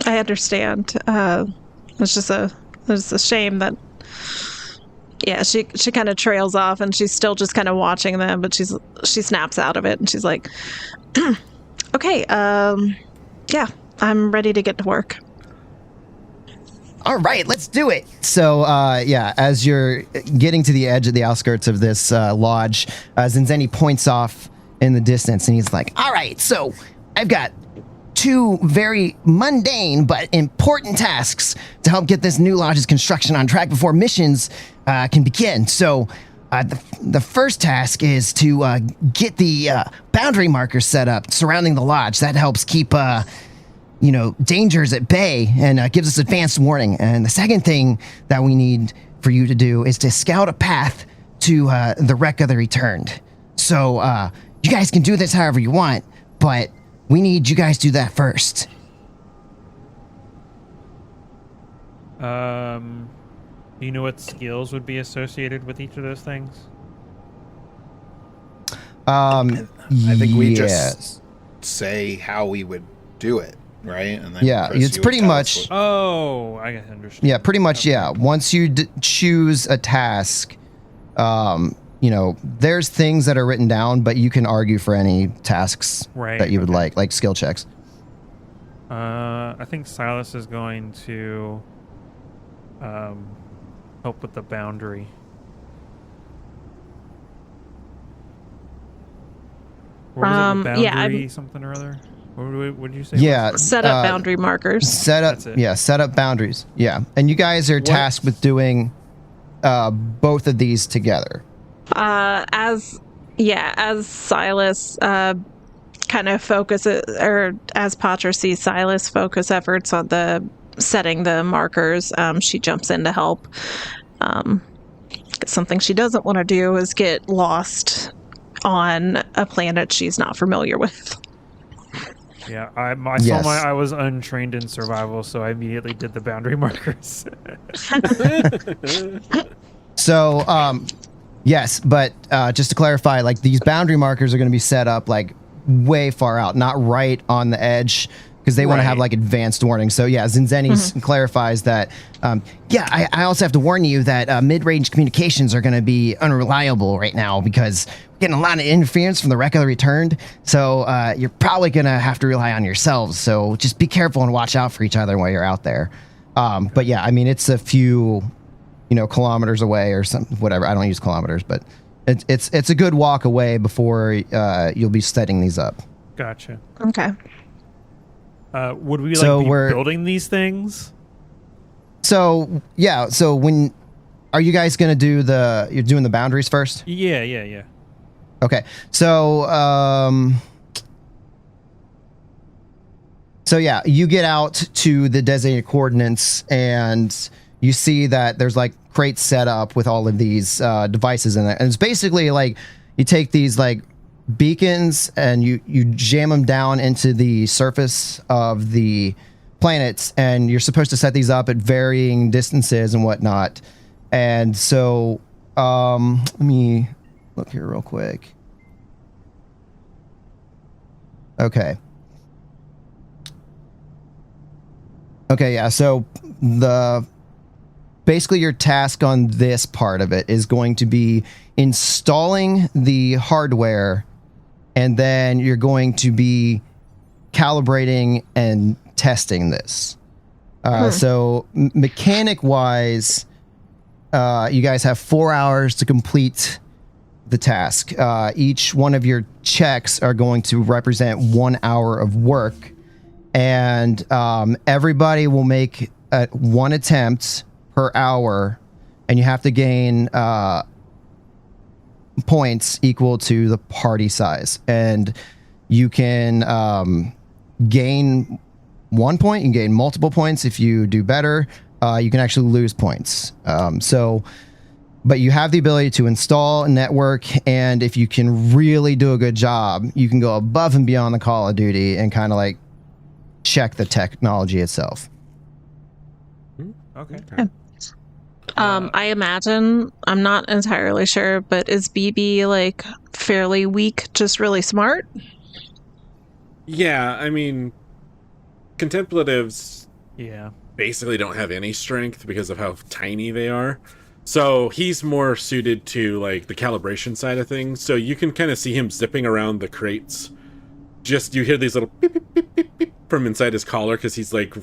understand. It's just a shame that. Yeah, she kind of trails off, and she's still just kind of watching them, but she snaps out of it, and she's like, "Okay, yeah, I'm ready to get to work." All right, let's do it. So, yeah, as you're getting to the edge of the outskirts of this lodge, Zinzeni points off in the distance, and he's like, "All right, so I've got two very mundane but important tasks to help get this new lodge's construction on track before missions can begin. So the first task is to get the boundary markers set up surrounding the lodge. That helps keep dangers at bay and gives us advanced warning. And the second thing that we need for you to do is to scout a path to the wreck of the Returned. So you guys can do this however you want, but we need you guys to do that first." Do you know what skills would be associated with each of those things? I think we just say how we would do it, right? And then it's pretty much. Oh, I understand. Yeah, pretty much. Okay. Yeah, once you choose a task, there's things that are written down, but you can argue for any tasks that you would like skill checks. I think Silas is going to help with the boundary. What was it, the boundary something or other? What did you say? Yeah, set up boundary markers. Set up boundaries. Yeah, and you guys are tasked with doing both of these together. As Silas kind of focuses, or as Patra sees Silas focus efforts on setting the markers, she jumps in to help. Something she doesn't want to do is get lost on a planet she's not familiar with. Yeah, I was untrained in survival, so I immediately did the boundary markers. So, yes, but just to clarify, like, these boundary markers are going to be set up like way far out, not right on the edge, because they want to have like advanced warning. So yeah, Zinzeni clarifies that. I also have to warn you that mid-range communications are going to be unreliable right now because we're getting a lot of interference from the wreck of the Returned. So you're probably going to have to rely on yourselves. So just be careful and watch out for each other while you're out there. But yeah, I mean, it's a few, kilometers away or something. Whatever. I don't use kilometers, but it's a good walk away before you'll be setting these up. Gotcha. Okay. Would we be building these things? So yeah. So when are you guys going to do you're doing the boundaries first? Yeah. Okay. So yeah, you get out to the designated coordinates and you see that there's like crates set up with all of these devices in it. And it's basically like you take these like beacons and you jam them down into the surface of the planets, and you're supposed to set these up at varying distances and whatnot. And so let me look here real quick. Okay, yeah, so basically your task on this part of it is going to be installing the hardware, and then you're going to be calibrating and testing this. So mechanic wise, you guys have 4 hours to complete the task. Each one of your checks are going to represent 1 hour of work, and everybody will make one attempt per hour, and you have to gain points equal to the party size. And you can gain 1 point, you can gain multiple points if you do better. You can actually lose points. But you have the ability to install a network, and if you can really do a good job, you can go above and beyond the Call of Duty and kind of like check the technology itself. Okay. I imagine, I'm not entirely sure, but is BB like fairly weak, just really smart? Yeah, I mean, contemplatives Yeah. basically don't have any strength because of how tiny they are. So he's more suited to like the calibration side of things. So you can kind of see him zipping around the crates. Just you hear these little beep, beep, beep, beep, beep from inside his collar because he's like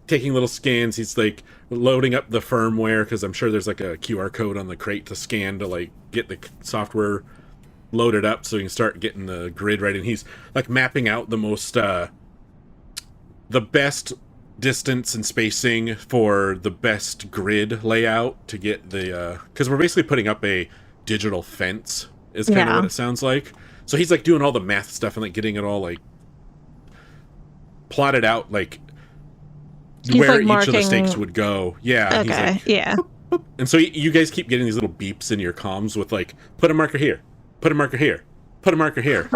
taking little scans. He's like loading up the firmware because I'm sure there's like a QR code on the crate to scan to like get the software loaded up so you can start getting the grid right. And he's like mapping out the most the best distance and spacing for the best grid layout to get the because we're basically putting up a digital fence is kind of what it sounds like. So he's like doing all the math stuff and like getting it all like plotted out, like he's where like each of the stakes would go. Yeah. Okay. He's like, boop. And so you guys keep getting these little beeps in your comms with like, put a marker here, put a marker here, put a marker here.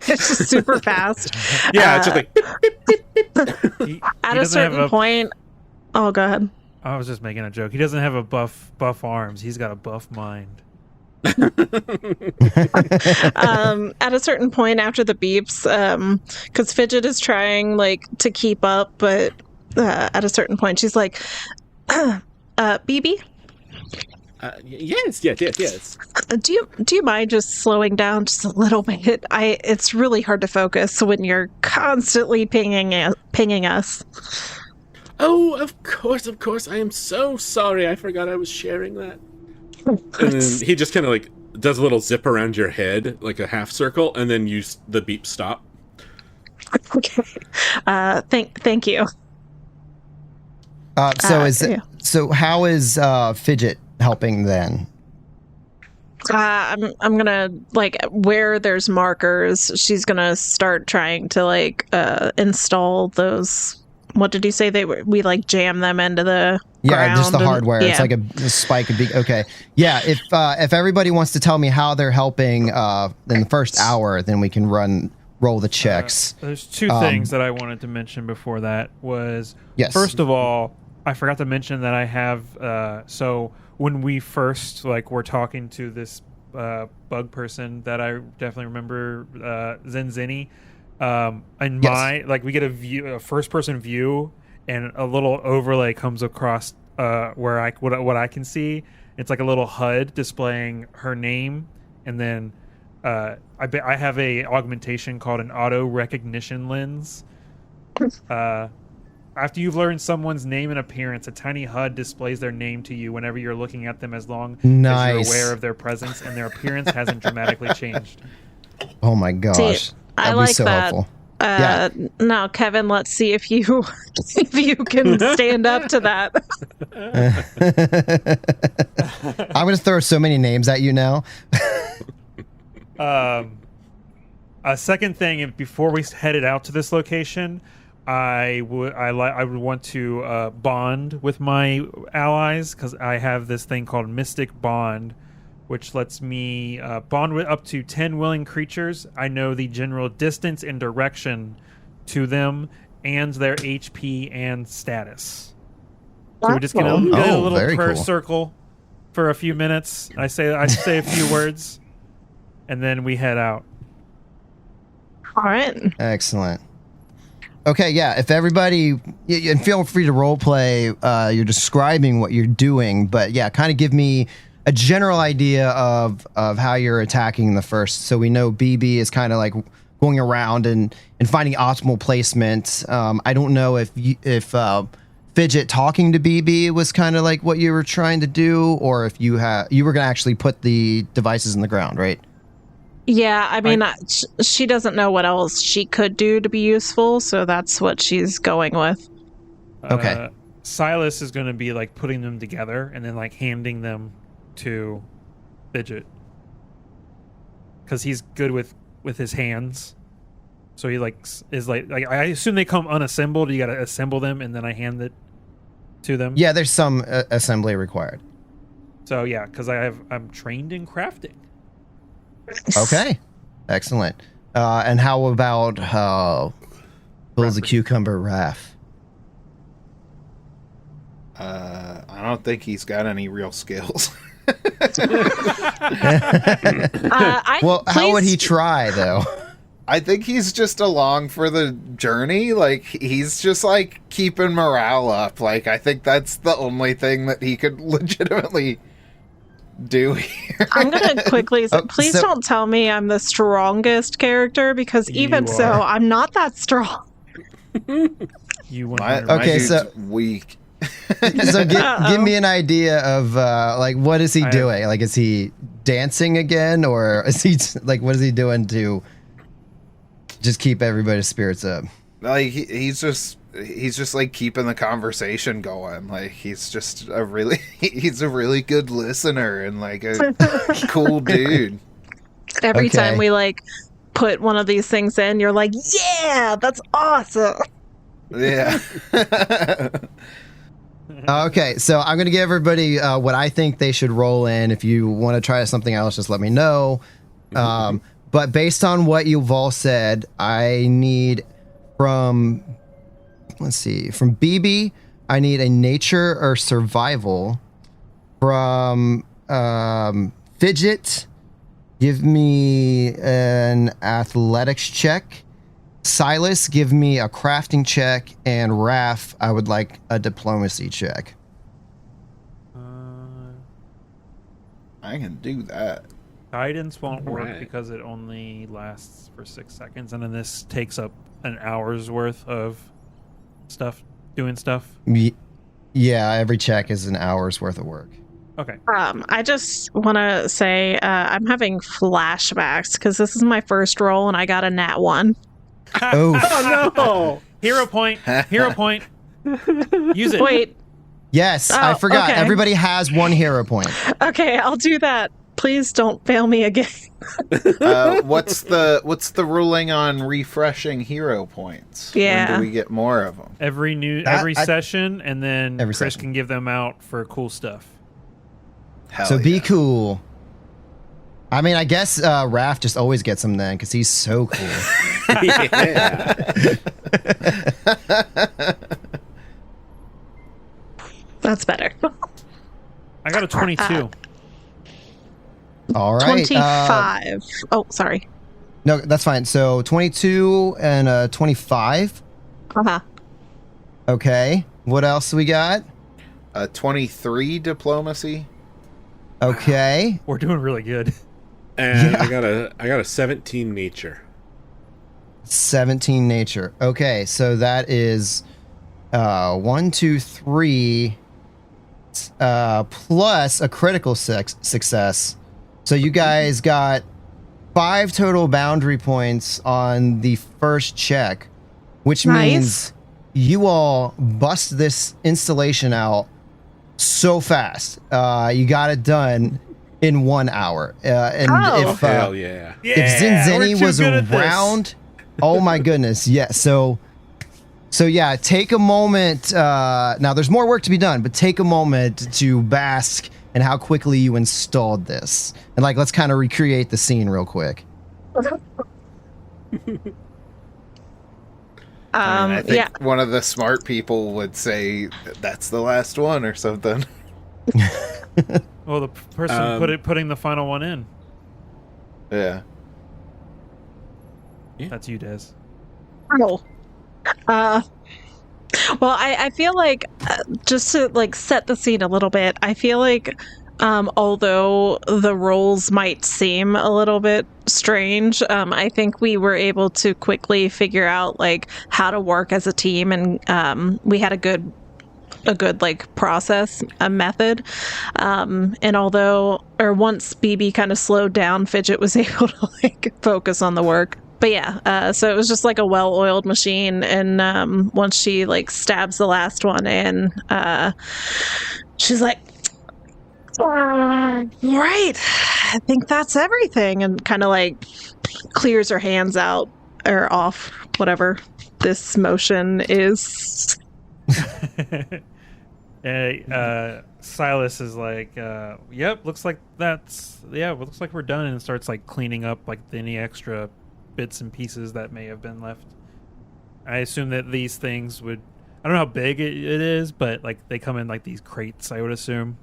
It's just super fast. Yeah, it's just like beep, beep, beep, beep. At a certain point. Oh, go ahead. I was just making a joke. He doesn't have a buff arms. He's got a buff mind. At a certain point after the beeps, because Fidget is trying like to keep up, but at a certain point she's like, BB? Yes. Do you mind just slowing down just a little bit? It's really hard to focus when you're constantly pinging us. Oh, of course. I am so sorry. I forgot I was sharing that. And then he just kind of like does a little zip around your head, like a half circle, and then the beep stop. Okay. Thank you. So how is Fidget helping then? I'm gonna like where there's markers. She's gonna start trying to like install those. What did you say we like jam them into the ground? Just the hardware. It's like a spike. Okay. Yeah. If everybody wants to tell me how they're helping in the first hour, then we can roll the checks. There's two things that I wanted to mention before that was, first of all, I forgot to mention that I have, so when we first were talking to this bug person that I definitely remember, Zenzini, And we get a first person view, and a little overlay comes across where what I can see. It's like a little HUD displaying her name, and then I have a augmentation called an auto recognition lens. After you've learned someone's name and appearance, a tiny HUD displays their name to you whenever you're looking at them, as long as you're aware of their presence and their appearance hasn't dramatically changed. Oh my gosh. See, I like so that. Helpful. Now, Kevin, let's see if you can stand up to that. I'm going to throw so many names at you now. A second thing, before we headed out to this location, I would want to bond with my allies, because I have this thing called Mystic Bond, which lets me bond with up to 10 willing creatures. I know the general distance and direction to them and their HP and status. So we just get a little prayer circle for a few minutes. I say a few words, and then we head out. All right. Excellent. Okay, yeah. If everybody, and feel free to role play. You're describing what you're doing, but yeah, kind of give me a general idea of how you're attacking the first. So we know BB is kind of like going around and finding optimal placement. I don't know if Fidget talking to BB was kind of like what you were trying to do, or if you were going to actually put the devices in the ground, right? Yeah, I mean, she doesn't know what else she could do to be useful, so that's what she's going with. Okay. Silas is going to be like putting them together and then like handing them to Fidget, because he's good with his hands. So he is like I assume they come unassembled. You got to assemble them, and then I hand it to them. Yeah, there's some assembly required. So yeah, because I'm trained in crafting. Okay, excellent. And how about Bill's a cucumber, Raph? I don't think he's got any real skills. How would he try though? I think he's just along for the journey. Like, he's just like keeping morale up. Like, I think that's the only thing that he could legitimately do here. I'm gonna quickly say, please don't tell me I'm the strongest character, because even so, I'm not that strong. You my dude's weak. So give me an idea of what is he doing? Like, is he dancing again, or is he like, what is he doing to just keep everybody's spirits up? Like, he's just like keeping the conversation going. Like, he's a really good listener and like a cool dude. Every time we like put one of these things in, you're like, yeah, that's awesome. Yeah. Okay, so I'm gonna give everybody what I think they should roll in. If you want to try something else, just let me know. But based on what you've all said, I need from BB, I need a nature or survival. From Fidget, give me an athletics check. Silas, give me a crafting check. And Raph, I would like a diplomacy check. I can do that. Guidance won't work because it only lasts for 6 seconds, and then this takes up an hour's worth of doing stuff. Yeah, every check is an hour's worth of work. Okay. I just want to say I'm having flashbacks because this is my first roll and I got a nat 1. Oh no! Hero point. Use it. Wait. Yes, I forgot. Okay. Everybody has 1 hero point. Okay, I'll do that. Please don't fail me again. What's the ruling on refreshing hero points? Yeah. When do we get more of them? Every session, and then Chris can give them out for cool stuff. Be cool. I mean, I guess Raph just always gets them then, because he's so cool. Yeah. That's better. I got a 22. All right. 25. Oh, sorry. No, that's fine. So 22 and 25. Uh-huh. Okay. What else we got? 23 diplomacy. Okay. We're doing really good. And Yeah. I got a 17 nature. 17 nature. Okay, so that is 1, 2, 3 plus a critical success. So you guys got 5 total boundary points on the first check, which means you all bust this installation out so fast. You got it done in 1 hour. Hell yeah. If Zinzeni was around, oh my goodness, yeah. So yeah, take a moment. Now there's more work to be done, but take a moment to bask in how quickly you installed this, and like let's kind of recreate the scene real quick. I think one of the smart people would say that's the last one or something. Well, the person putting the final one in. Yeah. That's you, Des. Oh. Well, I feel like just to like set the scene a little bit, I feel like although the roles might seem a little bit strange, I think we were able to quickly figure out like how to work as a team, and we had a good like process, a method. And once BB kind of slowed down, Fidget was able to like focus on the work. But yeah, so it was just like a well-oiled machine, and once she like stabs the last one in, she's like, right, I think that's everything, and kind of like clears her hands out or off whatever this motion is. Silas is like, yep, looks like looks like we're done, and starts like cleaning up like any extra bits and pieces that may have been left. I assume that these things would, I don't know how big it is, but like they come in like these crates, I would assume.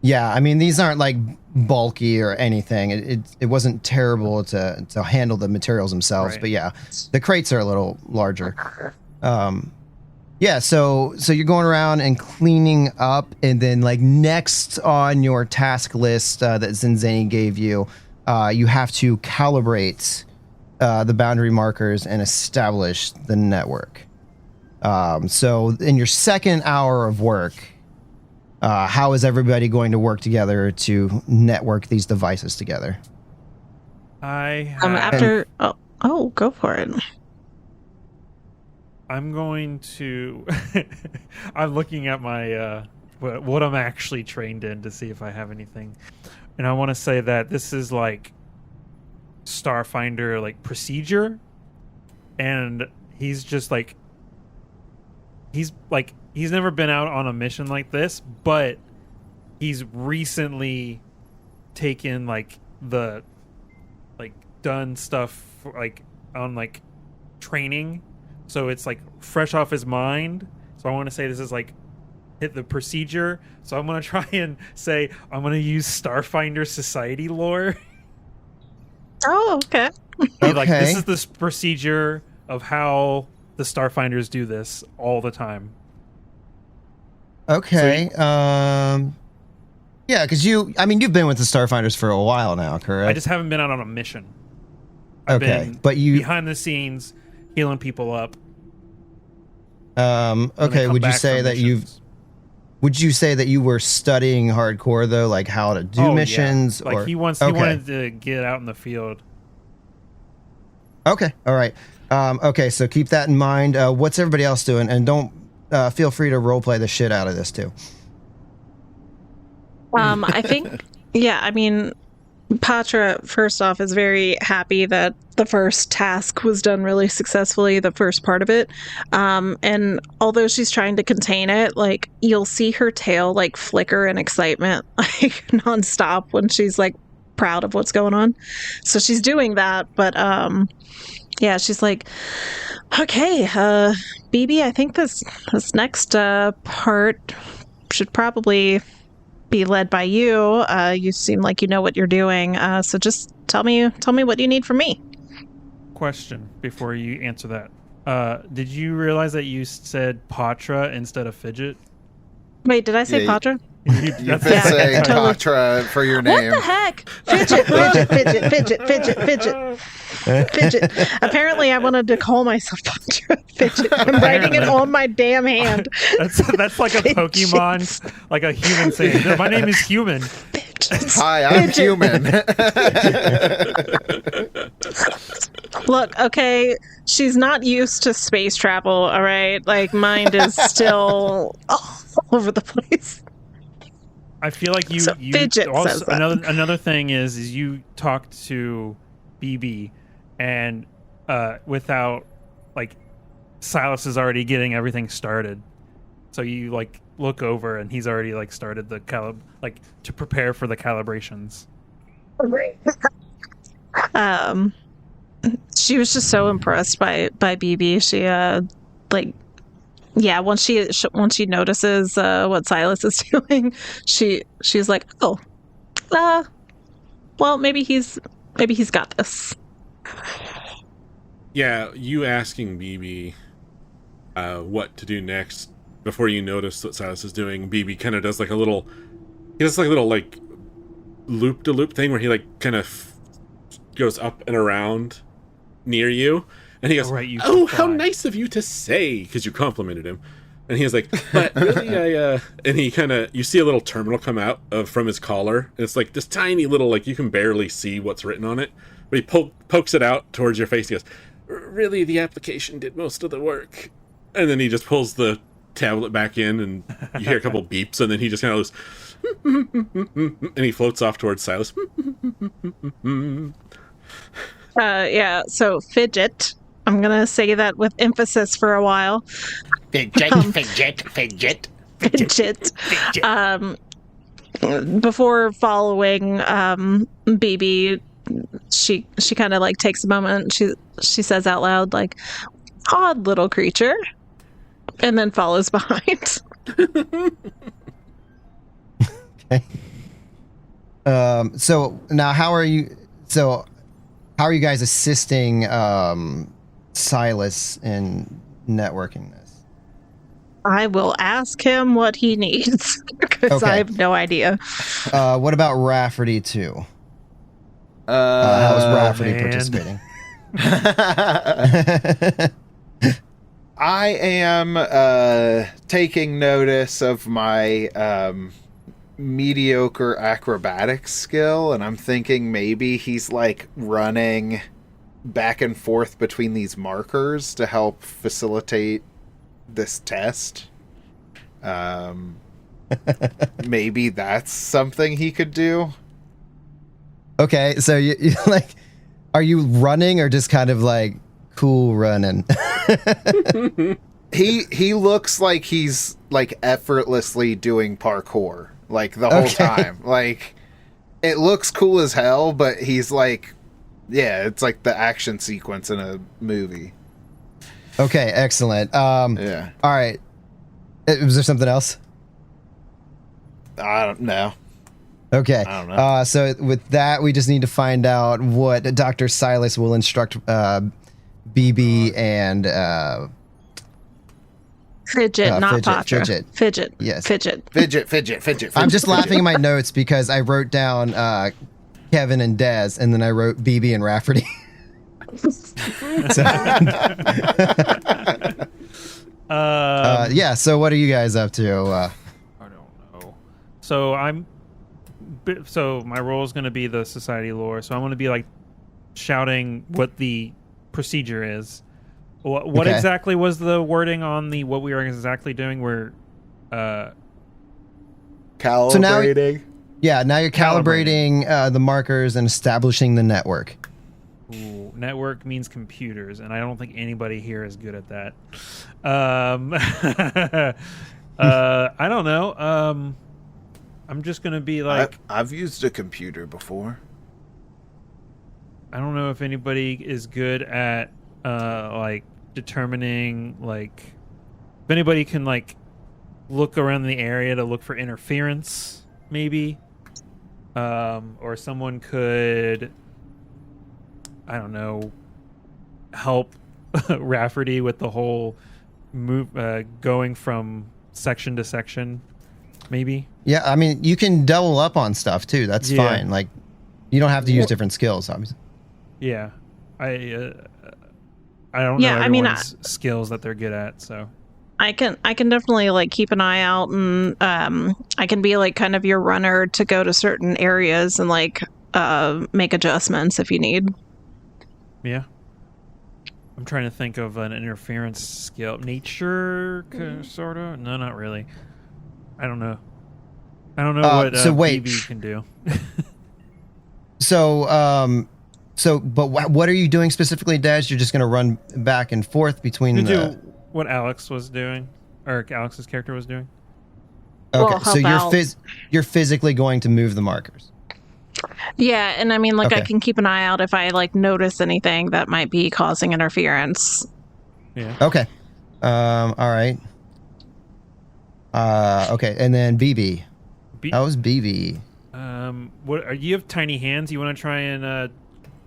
Yeah, I mean these aren't like bulky or anything. It wasn't terrible to handle the materials themselves, right. But yeah, the crates are a little larger. Yeah, so you're going around and cleaning up, and then like next on your task list that Zinzeni gave you, you have to calibrate the boundary markers and establish the network. So in your second hour of work, how is everybody going to work together to network these devices together? After go for it. I'm going to I'm looking at my what I'm actually trained in to see if I have anything, and I want to say that this is like Starfinder like procedure, and he's just like he's never been out on a mission like this, but he's recently taken like the like done stuff like on like training, so it's like fresh off his mind. So I want to say this is like hit the procedure, so I'm going to try and say I'm going to use Starfinder society lore. Oh, okay. Like, this is the procedure of how the Starfinders do this all the time. Okay. Yeah, because you've been with the Starfinders for a while now, correct? I just haven't been out on a mission. I've been but you behind the scenes healing people up. Okay. Would you say that you were studying hardcore though, like how to do missions? Yeah. Like he wanted to get out in the field. Okay. All right. Okay. So keep that in mind. What's everybody else doing? And don't feel free to roleplay the shit out of this too. I think, Patra, first off, is very happy that the first task was done really successfully, the first part of it. And although she's trying to contain it, like, you'll see her tail, like, flicker in excitement, like, nonstop when she's, like, proud of what's going on. So she's doing that, but, she's like, okay, BB, I think this next part should probably be led by you. You seem like you know what you're doing. So just tell me what you need from me. question before you answer that. Did you realize that you said Patra instead of Fidget? Wait, did I say Patra? You've been saying totally. Patra for your name. What the heck? Fidget, fidget, fidget, fidget, fidget, fidget, fidget. Apparently, I wanted to call myself Patra Fidget. I'm writing it on my damn hand. That's like a Pokemon, like a human saying, "No, my name is Human." Hi, I'm Human. Look, okay, she's not used to space travel, all right? Like, mind is still all over the place. I feel like you Fidget also, says that. another thing is you talked to BB and without, like, Silas is already getting everything started. So you, like, look over and he's already, like, started the to prepare for the calibrations. She was just so impressed by BB. She once she notices what Silas is doing, she's like, oh, well, maybe he's got this. Yeah, you asking BB what to do next before you notice what Silas is doing. BB kind of does like a little loop-de-loop thing where he like kind of goes up and around near you, and he goes, "Oh, how nice of you to say," because you complimented him. And he was like, "But really, and he kind of, you see a little terminal come out from his collar. And it's like this tiny little, like you can barely see what's written on it, but he pokes it out towards your face. He goes, "Really, the application did most of the work." And then he just pulls the tablet back in, and you hear a couple beeps, and then he just kind of goes, and he floats off towards Silas. Yeah, so Fidget, I'm gonna say that with emphasis for a while. Fidget. Before following BB, she kind of like takes a moment. She says out loud, like, "Odd little creature," and then follows behind. Okay. So now, how are you guys assisting Silas in networking this? I will ask him what he needs because I have no idea. What about Rafferty too? How is Rafferty participating? I am taking notice of my mediocre acrobatics skill, and I'm thinking maybe he's like running back and forth between these markers to help facilitate this test. Maybe that's something he could do. Okay, so you like, are you running or just kind of like cool running? He looks like he's like effortlessly doing parkour like the whole time. Like, it looks cool as hell, but he's like, yeah, it's like the action sequence in a movie. Okay, excellent. Yeah. All right. Was there something else? I don't know. Okay. I don't know. So with that, we just need to find out what Dr. Silas will instruct BB and Fidget, not Patra. Fidget. Fidget. Yes. Fidget. I'm just laughing in my notes because I wrote down Kevin and Dez, and then I wrote BB and Rafferty. Yeah, so what are you guys up to? I don't know. So my role is going to be the society lore. So I'm going to be like shouting what the procedure is. What exactly was the wording on what we were exactly doing? We're Calibrating. So now you're calibrating the markers and establishing the network. Ooh, network means computers, and I don't think anybody here is good at that. I don't know. I'm just gonna be like, I've used a computer before. I don't know if anybody is good at like determining, like, if anybody can like look around the area to look for interference, maybe, or someone could, I don't know, help Rafferty with the whole move, going from section to section, maybe. Yeah, I mean, you can double up on stuff too. That's fine. Like, you don't have to use different skills, obviously. Yeah, I don't know everyone's skills that they're good at, so. I can definitely like keep an eye out, and I can be like kind of your runner to go to certain areas and like make adjustments if you need. Yeah. I'm trying to think of an interference skill. Nature, sort of? No, not really. I don't know. I don't know what BB can do. But what are you doing specifically, Daz? You're just going to run back and forth between do what Alex was doing, or Alex's character was doing. Okay, so you're physically going to move the markers. Yeah, and I mean, like, I can keep an eye out if I like notice anything that might be causing interference. Yeah. Okay. All right. Okay, and then BB. How was BB? You have tiny hands? You want to try and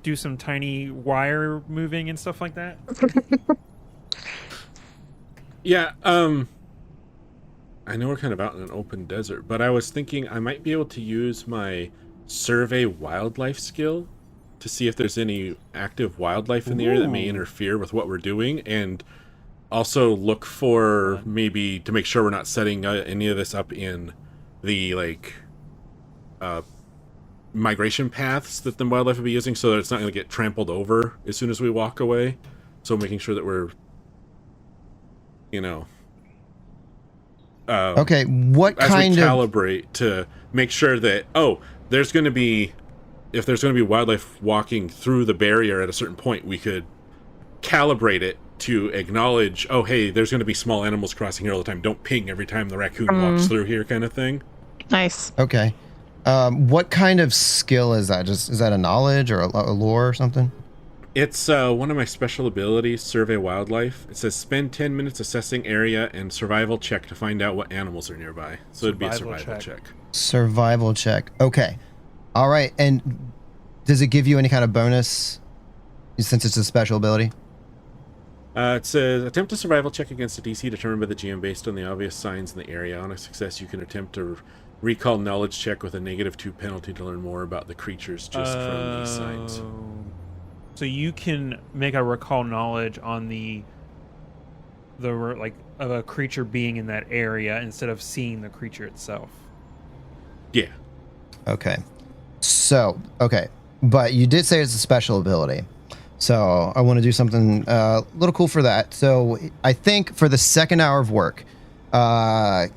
do some tiny wire moving and stuff like that? Yeah. I know we're kind of out in an open desert, but I was thinking I might be able to use my survey wildlife skill to see if there's any active wildlife in the area that may interfere with what we're doing, and also look for maybe to make sure we're not setting any of this up in the migration paths that the wildlife will be using, so that it's not going to get trampled over as soon as we walk away. So making sure that we're, okay, what kind of calibrate to make sure that if there's going to be wildlife walking through the barrier at a certain point, we could calibrate it to acknowledge, hey, there's going to be small animals crossing here all the time. Don't ping every time the raccoon walks through here, kind of thing. Nice. Okay. What kind of skill is that? Is that a knowledge or a lore or something? It's one of my special abilities, Survey Wildlife. It says spend 10 minutes assessing area and survival check to find out what animals are nearby. So it'd be a survival check. Survival check. Okay. All right. And does it give you any kind of bonus since it's a special ability? It says attempt a survival check against a DC determined by the GM based on the obvious signs in the area. On a success, you can attempt to recall knowledge check with a -2 penalty to learn more about the creatures just from these signs. So you can make a recall knowledge on the of a creature being in that area instead of seeing the creature itself. Yeah. Okay. So, but you did say it's a special ability. So I want to do something a little cool for that. So I think for the second hour of work, I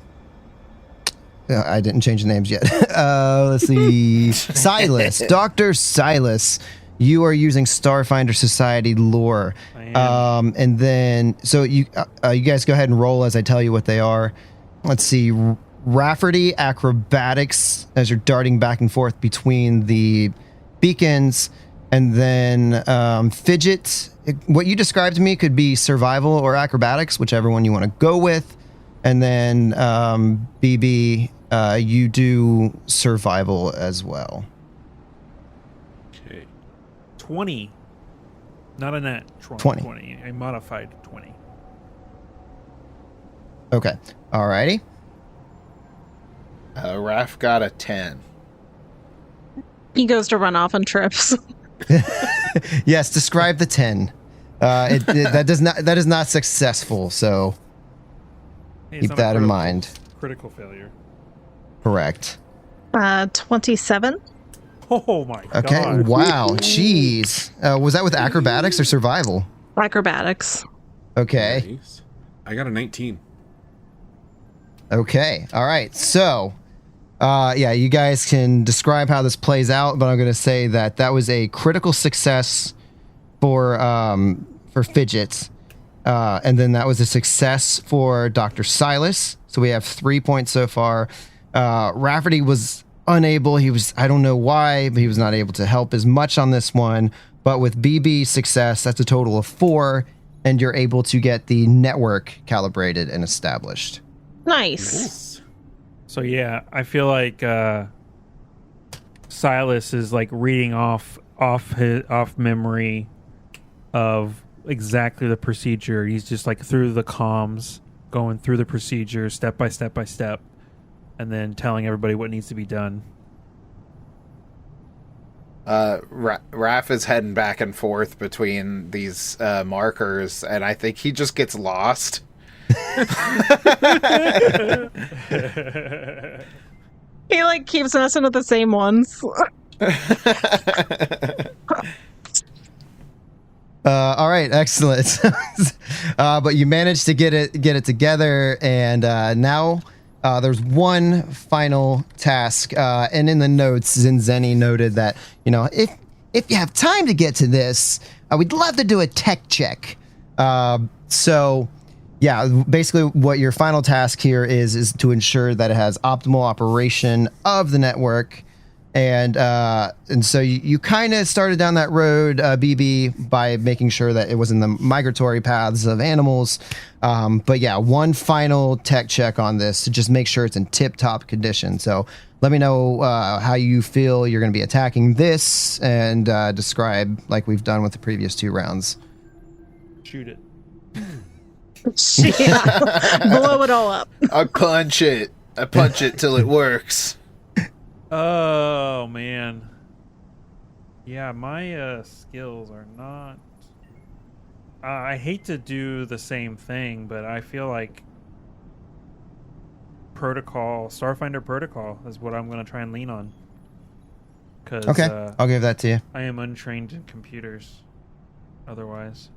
didn't change the names yet. Let's see. Silas, Dr. Silas, you are using Starfinder Society lore. I am. And then, so you guys go ahead and roll as I tell you what they are. Let's see. Rafferty, acrobatics, as you're darting back and forth between the beacons. And then fidget, what you described to me could be survival or acrobatics, whichever one you want to go with. And then BB, you do survival as well. Okay. 20. Not a net. 20. A modified 20. Okay. Alrighty. Raph got a 10. He goes to run off on trips. Yes, describe the 10. That is not successful, so keep that in mind. Critical failure. Correct. 27. Oh my god. Okay, wow, jeez. Was that with acrobatics or survival? Acrobatics. Okay. Nice. I got a 19. Okay, all right, so you guys can describe how this plays out, but I'm going to say that was a critical success for Fidget, and then that was a success for Dr. Silas. So we have 3 points so far. Rafferty was unable. I don't know why, but he was not able to help as much on this one. But with BB success, that's a total of 4, and you're able to get the network calibrated and established. Nice. So yeah, I feel like Silas is like reading off memory of exactly the procedure. He's just like through the comms, going through the procedure step by step by step, and then telling everybody what needs to be done. Raph is heading back and forth between these markers, and I think he just gets lost. He like keeps messing with the same ones. All right, excellent. But you managed to get it together, and now there's one final task. And in the notes, Zinzeni noted that if you have time to get to this, we'd love to do a tech check. So. Yeah, basically what your final task here is to ensure that it has optimal operation of the network. And so you kind of started down that road, BB, by making sure that it was in the migratory paths of animals. But yeah, one final tech check on this to just make sure it's in tip-top condition. So let me know how you feel you're going to be attacking this, and describe like we've done with the previous 2 rounds. Shoot it. Yeah. Blow it all up. I punch it till it works. Oh man, yeah, my skills are not. I hate to do the same thing, but I feel like Starfinder protocol is what I'm going to try and lean on. Okay, I'll give that to you. I am untrained in computers. Otherwise,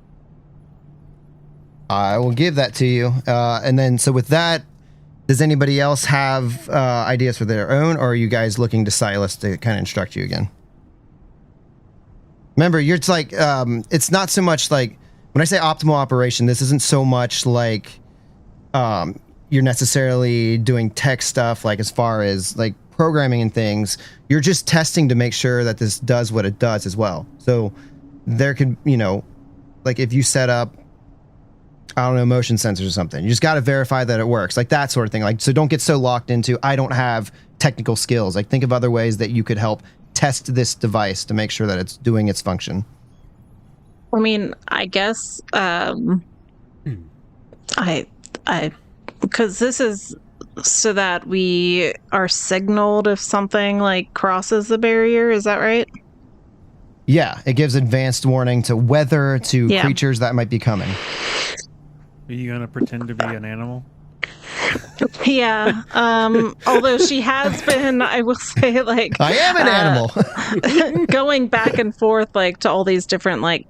I will give that to you. And then, so with that, does anybody else have ideas for their own, or are you guys looking to Silas to kind of instruct you again? Remember, it's like, it's not so much like, when I say optimal operation, this isn't so much like you're necessarily doing tech stuff, like as far as like programming and things. You're just testing to make sure that this does what it does as well. So there could, like if you set up, I don't know, motion sensors or something, you just got to verify that it works, like that sort of thing. Like, so don't get so locked into, I don't have technical skills. Like, think of other ways that you could help test this device to make sure that it's doing its function. I mean, I guess, because this is so that we are signaled if something like crosses the barrier. Is that right? Yeah, it gives advanced warning to weather, to creatures that might be coming. Are you going to pretend to be an animal? Yeah. Although she has been, I will say, like, I am an animal. Going back and forth, like, to all these different, like,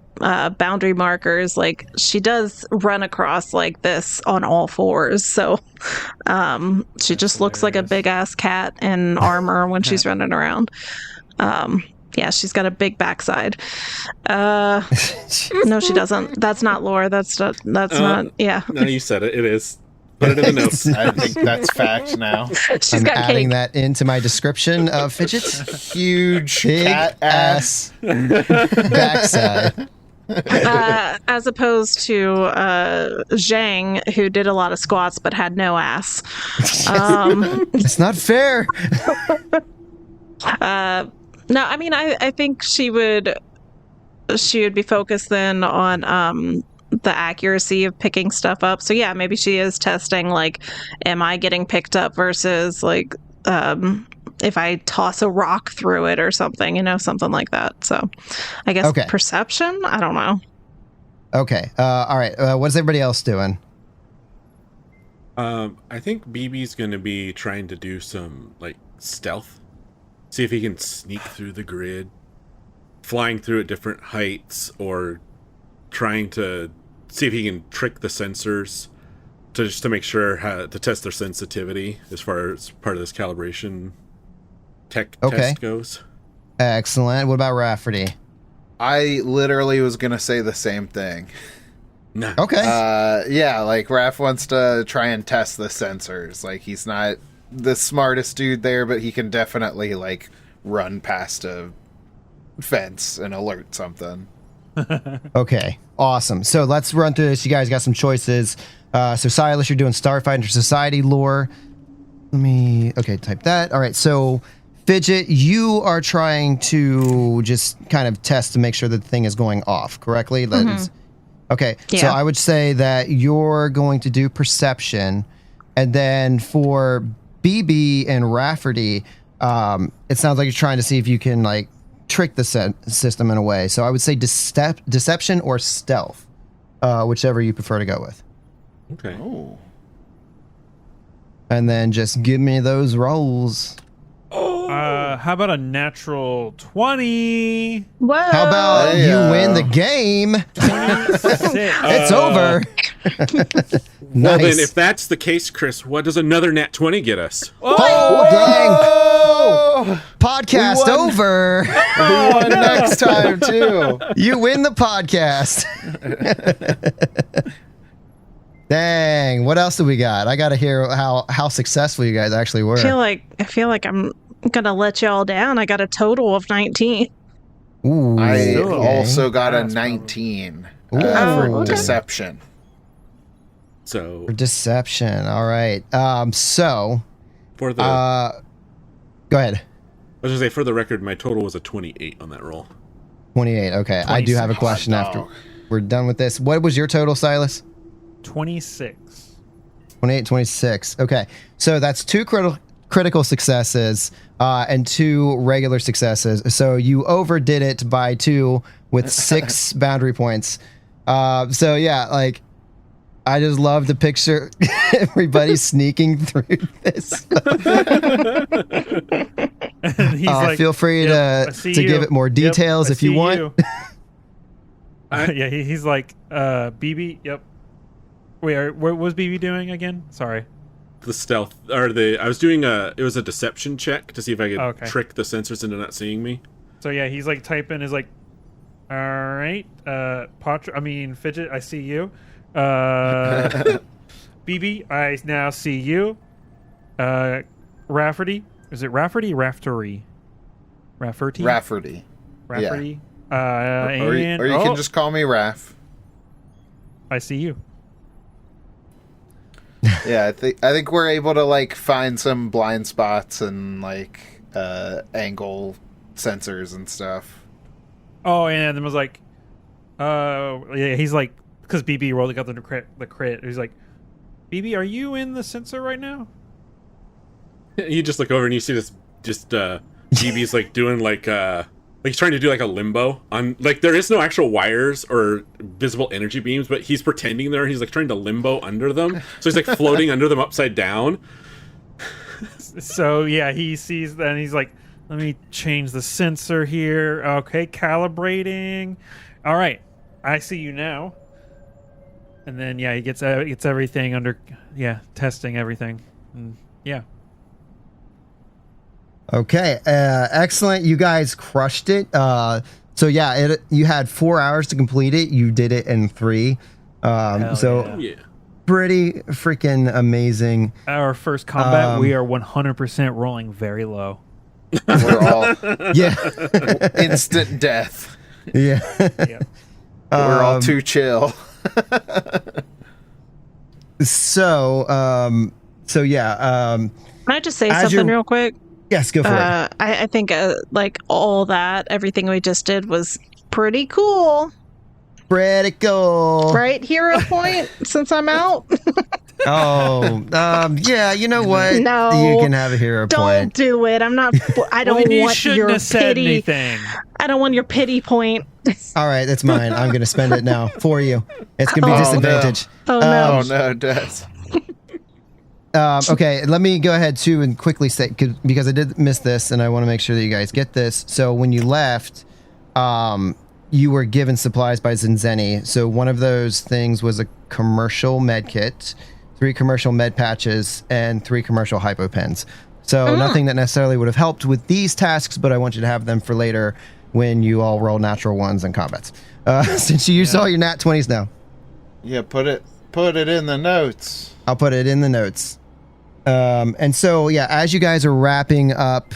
boundary markers. Like, she does run across like this on all fours. So she just looks like a big ass cat in armor when she's running around. Yeah, she's got a big backside. No, she doesn't. That's not lore. That's not. Yeah. No, you said it. It is. Put it in the notes. I think that's fact now. She's I'm got adding cake. that into my description of Fidget. Huge Big cat ass. Backside. As opposed to Zhang, who did a lot of squats but had no ass. It's not fair. No, I mean, I think she would be focused then on the accuracy of picking stuff up. So yeah, maybe she is testing, like, am I getting picked up versus like if I toss a rock through it or something, something like that. So I guess perception? I don't know. Okay. All right. What's everybody else doing? I think BB's going to be trying to do some like stealth. See if he can sneak through the grid, flying through at different heights, or trying to see if he can trick the sensors to make sure to test their sensitivity as far as part of this calibration test goes. Excellent. What about Rafferty? I literally was gonna say the same thing. No. Okay. Yeah, like Raph wants to try and test the sensors. Like, he's not the smartest dude there, but he can definitely like run past a fence and alert something. Okay, awesome. So let's run through this. You guys got some choices. So Silas, you're doing Starfinder Society lore. Type that. All right, so Fidget, you are trying to just kind of test to make sure that the thing is going off correctly. Okay, so Yeah. I would say that you're going to do perception, and then for BB and Rafferty, it sounds like you're trying to see if you can like trick the system in a way. So I would say deception or stealth, whichever you prefer to go with. Okay. Oh. And then just give me those rolls. How about a natural 20? Whoa. How about Hey, you win the game? 26. It's over. Well, Nice. then, if that's the case, Chris, what does another nat 20 get us? Oh, dang. Oh! Podcast We won. over. We won next time too. You win the podcast. Dang. What else do we got? I got to hear how successful you guys actually were. I feel like I'm gonna let y'all down. I got a total of 19. Ooh, I okay. also got a That's 19 Ooh. for Okay. deception. So For deception. All right. So, for the, I go ahead. was gonna say for the record, my total was a 28 on that roll. 28. Okay. I do have a question Hot after dog. we're done with this. What was your total, Silas? 26. 28, 26. Okay. So that's two critical successes and 2 regular successes. So you overdid it by 2 with 6 boundary points. So yeah, like I just love to picture everybody sneaking through this. And he's like, feel free "Yep, I to see give you. it more Yep, details I if you see want. you." Yeah, he's like, BB, yep. Wait, what was BB doing again? Sorry. The stealth, or I was doing it was a deception check to see if I could Okay. trick the sensors into not seeing me. So yeah, he's like typing, is like, all right, Fidget, I see you. BB, I now see you. Rafferty, is it Rafferty? Raftery? Rafferty? Rafferty. Rafferty. Or you And can just call me Raff. I see you. Yeah, I think we're able to like find some blind spots and like angle sensors and stuff. Oh, and then was like, yeah, he's like, because BB rolled got the crit. He's like, BB, are you in the sensor right now? You just look over and you see this BB's like doing like he's trying to do like a limbo on, like there is no actual wires or visible energy beams, but he's pretending there. He's like trying to limbo under them, so he's like floating under them upside down. So yeah, he sees that and he's like, let me change the sensor here. Okay, calibrating. All right, I see you now. And then yeah, he gets everything under, testing everything. And, yeah. Okay, excellent. You guys crushed it. So yeah, you had 4 hours to complete it. You did it in 3. So Yeah. pretty freaking amazing. Our first combat, we are 100% rolling very low. We're all Yeah, instant death. yeah. Yeah. We're all too chill. So yeah. Can I just say As something you're- real quick? Yes, go for it. I think like all that, everything we just did was pretty cool. Pretty cool. Right? Hero point since I'm out. Oh, yeah. You know what? No. You can have a hero Don't point. do it. I'm not. I don't Well, then you want shouldn't your have said pity. anything. I don't want your pity point. All right, that's mine. I'm going to spend it now for you. It's going to be Oh, disadvantage. Oh no. Oh no, Des. Okay, let me go ahead too and quickly say, because I did miss this and I want to make sure that you guys get this. So when you left, you were given supplies by Zinzeni. So one of those things was a commercial med kit, 3 commercial med patches, and 3 commercial hypo pens. So nothing that necessarily would have helped with these tasks, but I want you to have them for later when you all roll natural ones in combats. Since you used all your nat 20s now, Yeah, put it in the notes. I'll put it in the notes. And so, yeah, as you guys are wrapping up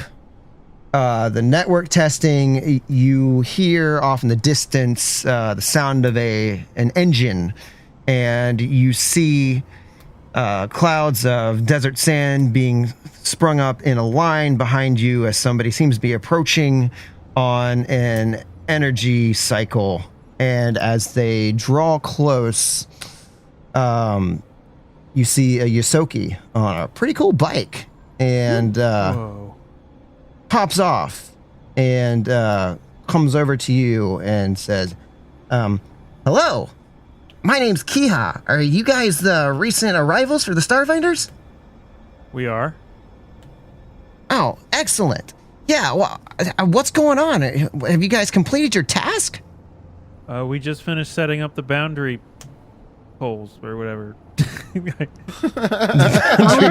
the network testing, you hear off in the distance the sound of an engine, and you see clouds of desert sand being sprung up in a line behind you as somebody seems to be approaching on an energy cycle And as they draw close, you see a Yosoki on a pretty cool bike, and pops off and comes over to you and says, "Hello, my name's Kiha. Are you guys the recent arrivals for the Starfinders?" We are. Oh, excellent. Yeah, well, what's going on? Have you guys completed your task? We just finished setting up the boundary poles or whatever. Boundary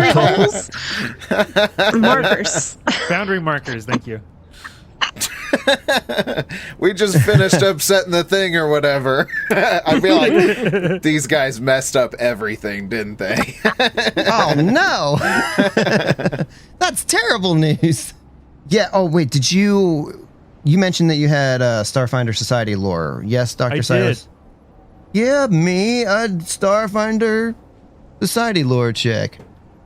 holes? Markers. Boundary markers, thank you. We just finished up setting the thing or whatever. I feel like these guys messed up everything, didn't they? Oh, no. That's terrible news. Yeah, oh, wait, did you mentioned that you had Starfinder Society lore. Yes, Dr. Silas? Did. Yeah, me, a Starfinder Society lore check.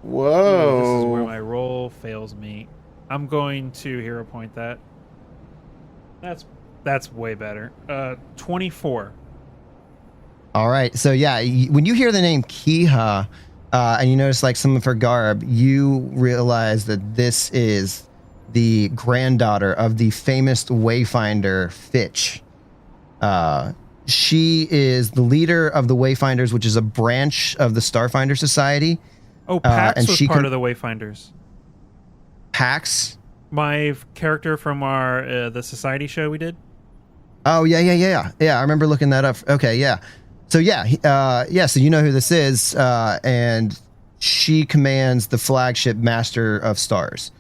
Whoa. This is where my roll fails me. I'm going to hero point that. That's way better. 24. All right. So yeah, when you hear the name Kiha, and you notice like some of her garb, you realize that this is the granddaughter of the famous Wayfinder Fitch. She is the leader of the Wayfinders, which is a branch of the Starfinder Society. Oh, Pax and was she part of the Wayfinders. Pax? My character from our the Society show we did. Oh, yeah. I remember looking that up. Okay, yeah. So, so you know who this is, and she commands the flagship Master of Stars.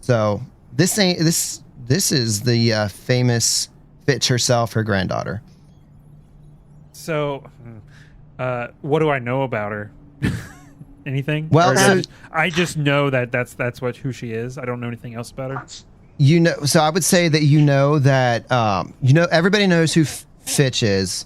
So this is the famous Fitch herself, her granddaughter. So, what do I know about her? Anything? Well, I just know that that's who she is. I don't know anything else about her. You know, so I would say that that everybody knows who Fitch is.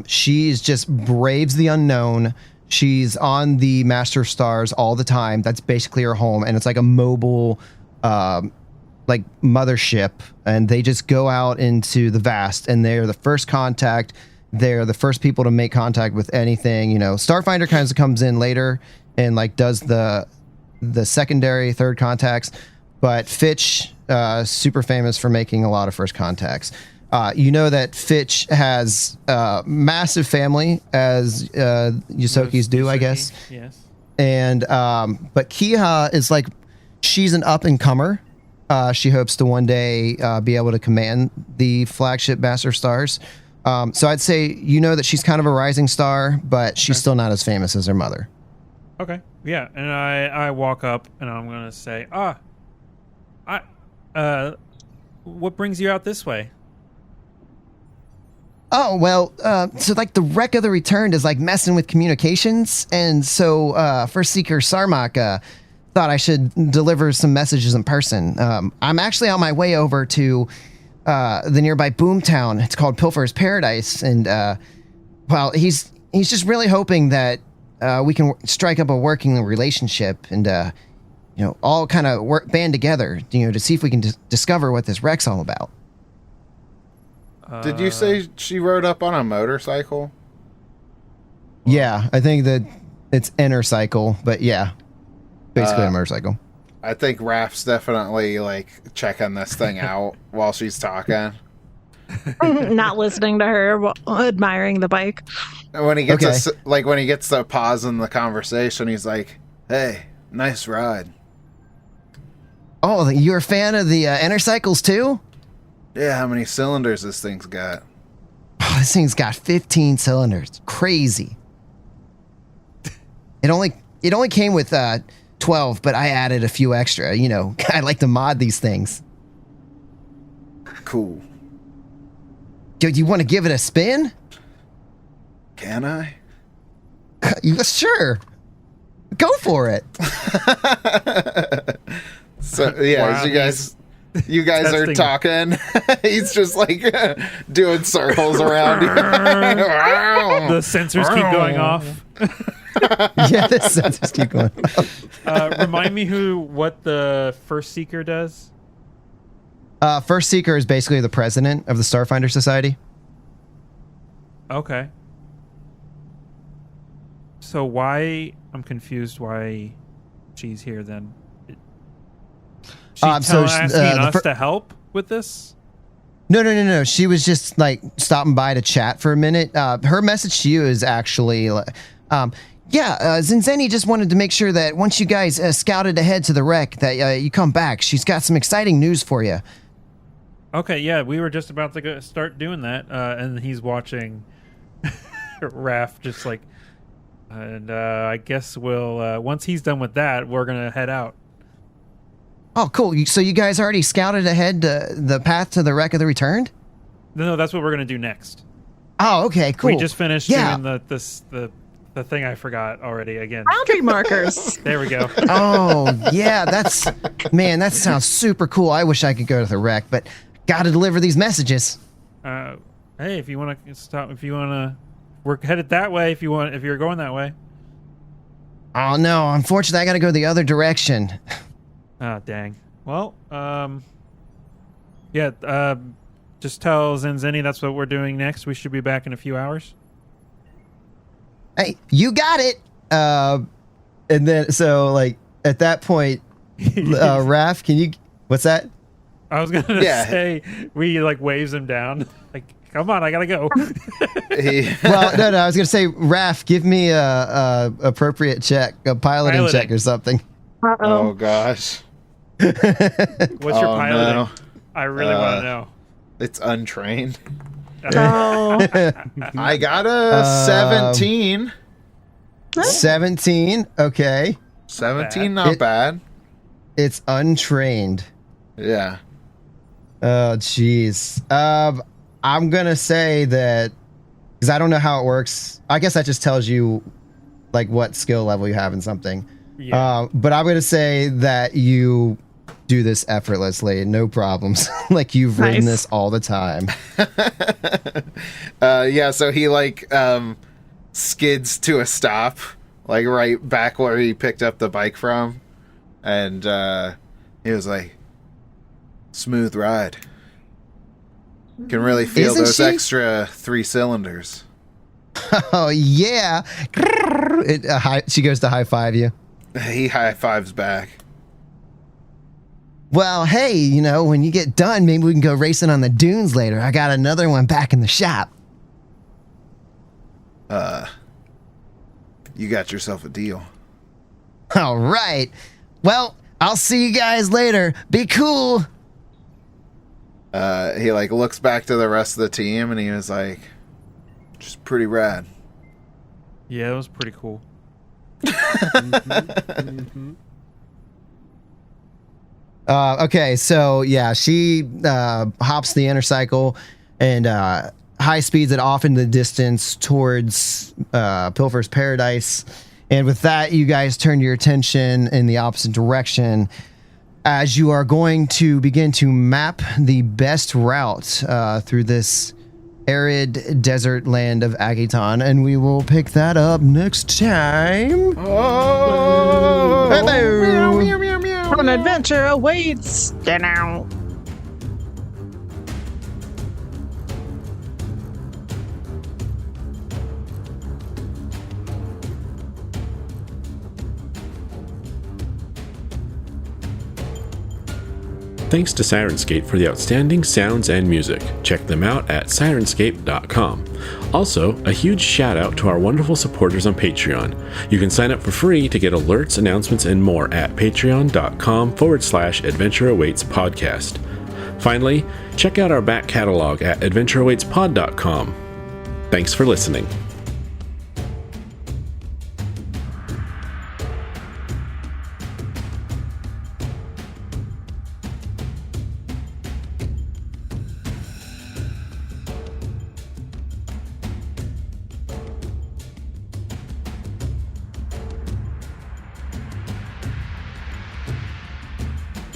She's just braves the unknown. She's on the Master of Stars all the time. That's basically her home, and it's like a mobile, like mothership. And they just go out into the vast, and they're the first contact. They're the first people to make contact with anything. You know, Starfinder kind of comes in later and like does the secondary, third contacts. But Fitch, super famous for making a lot of first contacts. You know that Fitch has a massive family, as Yosokis do, I guess. Yes. And but Kiha is like, she's an up and comer. She hopes to one day be able to command the flagship Master Stars. So I'd say you know that she's kind of a rising star, but she's still not as famous as her mother. Okay. Yeah, and I walk up and I'm gonna say, what brings you out this way? Oh, well, so like the wreck of the Returned is like messing with communications. And so First Seeker Sarmak thought I should deliver some messages in person. I'm actually on my way over to the nearby Boomtown. It's called Pilfer's Paradise. And, well, he's just really hoping that we can strike up a working relationship and, all kind of band together, to see if we can discover what this wreck's all about. Did you say she rode up on a motorcycle? Yeah, I think that it's inner cycle, but yeah, basically a motorcycle. I think Raph's definitely like checking this thing out while she's talking. Not listening to her, admiring the bike. And when he gets when he gets to pause in the conversation, he's like, "Hey, nice ride." Oh, you're a fan of the inner cycles too? Yeah, how many cylinders this thing's got? Oh, this thing's got 15 cylinders. Crazy. It only came with 12, but I added a few extra. I like to mod these things. Cool. Do you want to give it a spin? Can I? Sure. Go for it. So yeah, Wow, you guys are talking. He's just like doing circles around you. The sensors keep going off. Yeah, the sensors keep going off. Remind me what the First Seeker does? First Seeker is basically the president of the Starfinder Society. Okay. So why... I'm confused why she's here then. She's asking us to help with this? No. She was just like stopping by to chat for a minute. Her message to you is actually, Zinzeni just wanted to make sure that once you guys scouted ahead to the wreck, that you come back. She's got some exciting news for you. Okay, yeah, we were just about to start doing that, and he's watching Raph just like, and I guess we'll once he's done with that, we're gonna head out. Oh, cool. So you guys already scouted ahead the path to the wreck of the Returned? No, that's what we're gonna do next. Oh, okay, cool. We just finished doing the thing I forgot already again. Boundary markers. There we go. Oh, yeah, that sounds super cool. I wish I could go to the wreck, but gotta deliver these messages. Hey, if you want to stop, we're headed that way. If you're going that way. Oh no, unfortunately, I gotta go the other direction. Ah, dang. Well, just tell Zinzeni that's what we're doing next. We should be back in a few hours. Hey, you got it. And then, so like at that point, Raph, can you? What's that? I was gonna say we like waves him down. Like, come on, I gotta go. Well, no. I was gonna say, Raph, give me a appropriate check, a piloting check or something. Oh gosh. What's your piloting? No. I really want to know. It's untrained. Oh. I got a 17. 17. Okay. 17, not bad. It's untrained. Yeah. Oh, jeez. I'm gonna say that because I don't know how it works. I guess that just tells you like what skill level you have in something. Yeah. But I'm gonna say that you do this effortlessly, no problems. Like you've ridden this all the time. Yeah, so he like skids to a stop, like right back where he picked up the bike from, and he was like, "Smooth ride. Can really feel Isn't those she? extra 3 cylinders." Oh yeah. She goes to high five you. He high fives back. Well, hey, when you get done, maybe we can go racing on the dunes later. I got another one back in the shop. You got yourself a deal. All right. Well, I'll see you guys later. Be cool. He like looks back to the rest of the team and he was like, just pretty rad. Yeah, it was pretty cool. Okay, so yeah, she hops the intercycle and high speeds it off in the distance towards Pilfer's Paradise. And with that, you guys turn your attention in the opposite direction as you are going to begin to map the best route through this arid desert land of Akiton. And we will pick that up next time. Oh, Meow, meow, meow, meow. An adventure awaits. Now. Thanks to Sirenscape for the outstanding sounds and music. Check them out at sirenscape.com. Also, a huge shout out to our wonderful supporters on Patreon. You can sign up for free to get alerts, announcements, and more at patreon.com/Adventure Awaits Podcast. Finally, check out our back catalog at adventureawaitspod.com. Thanks for listening.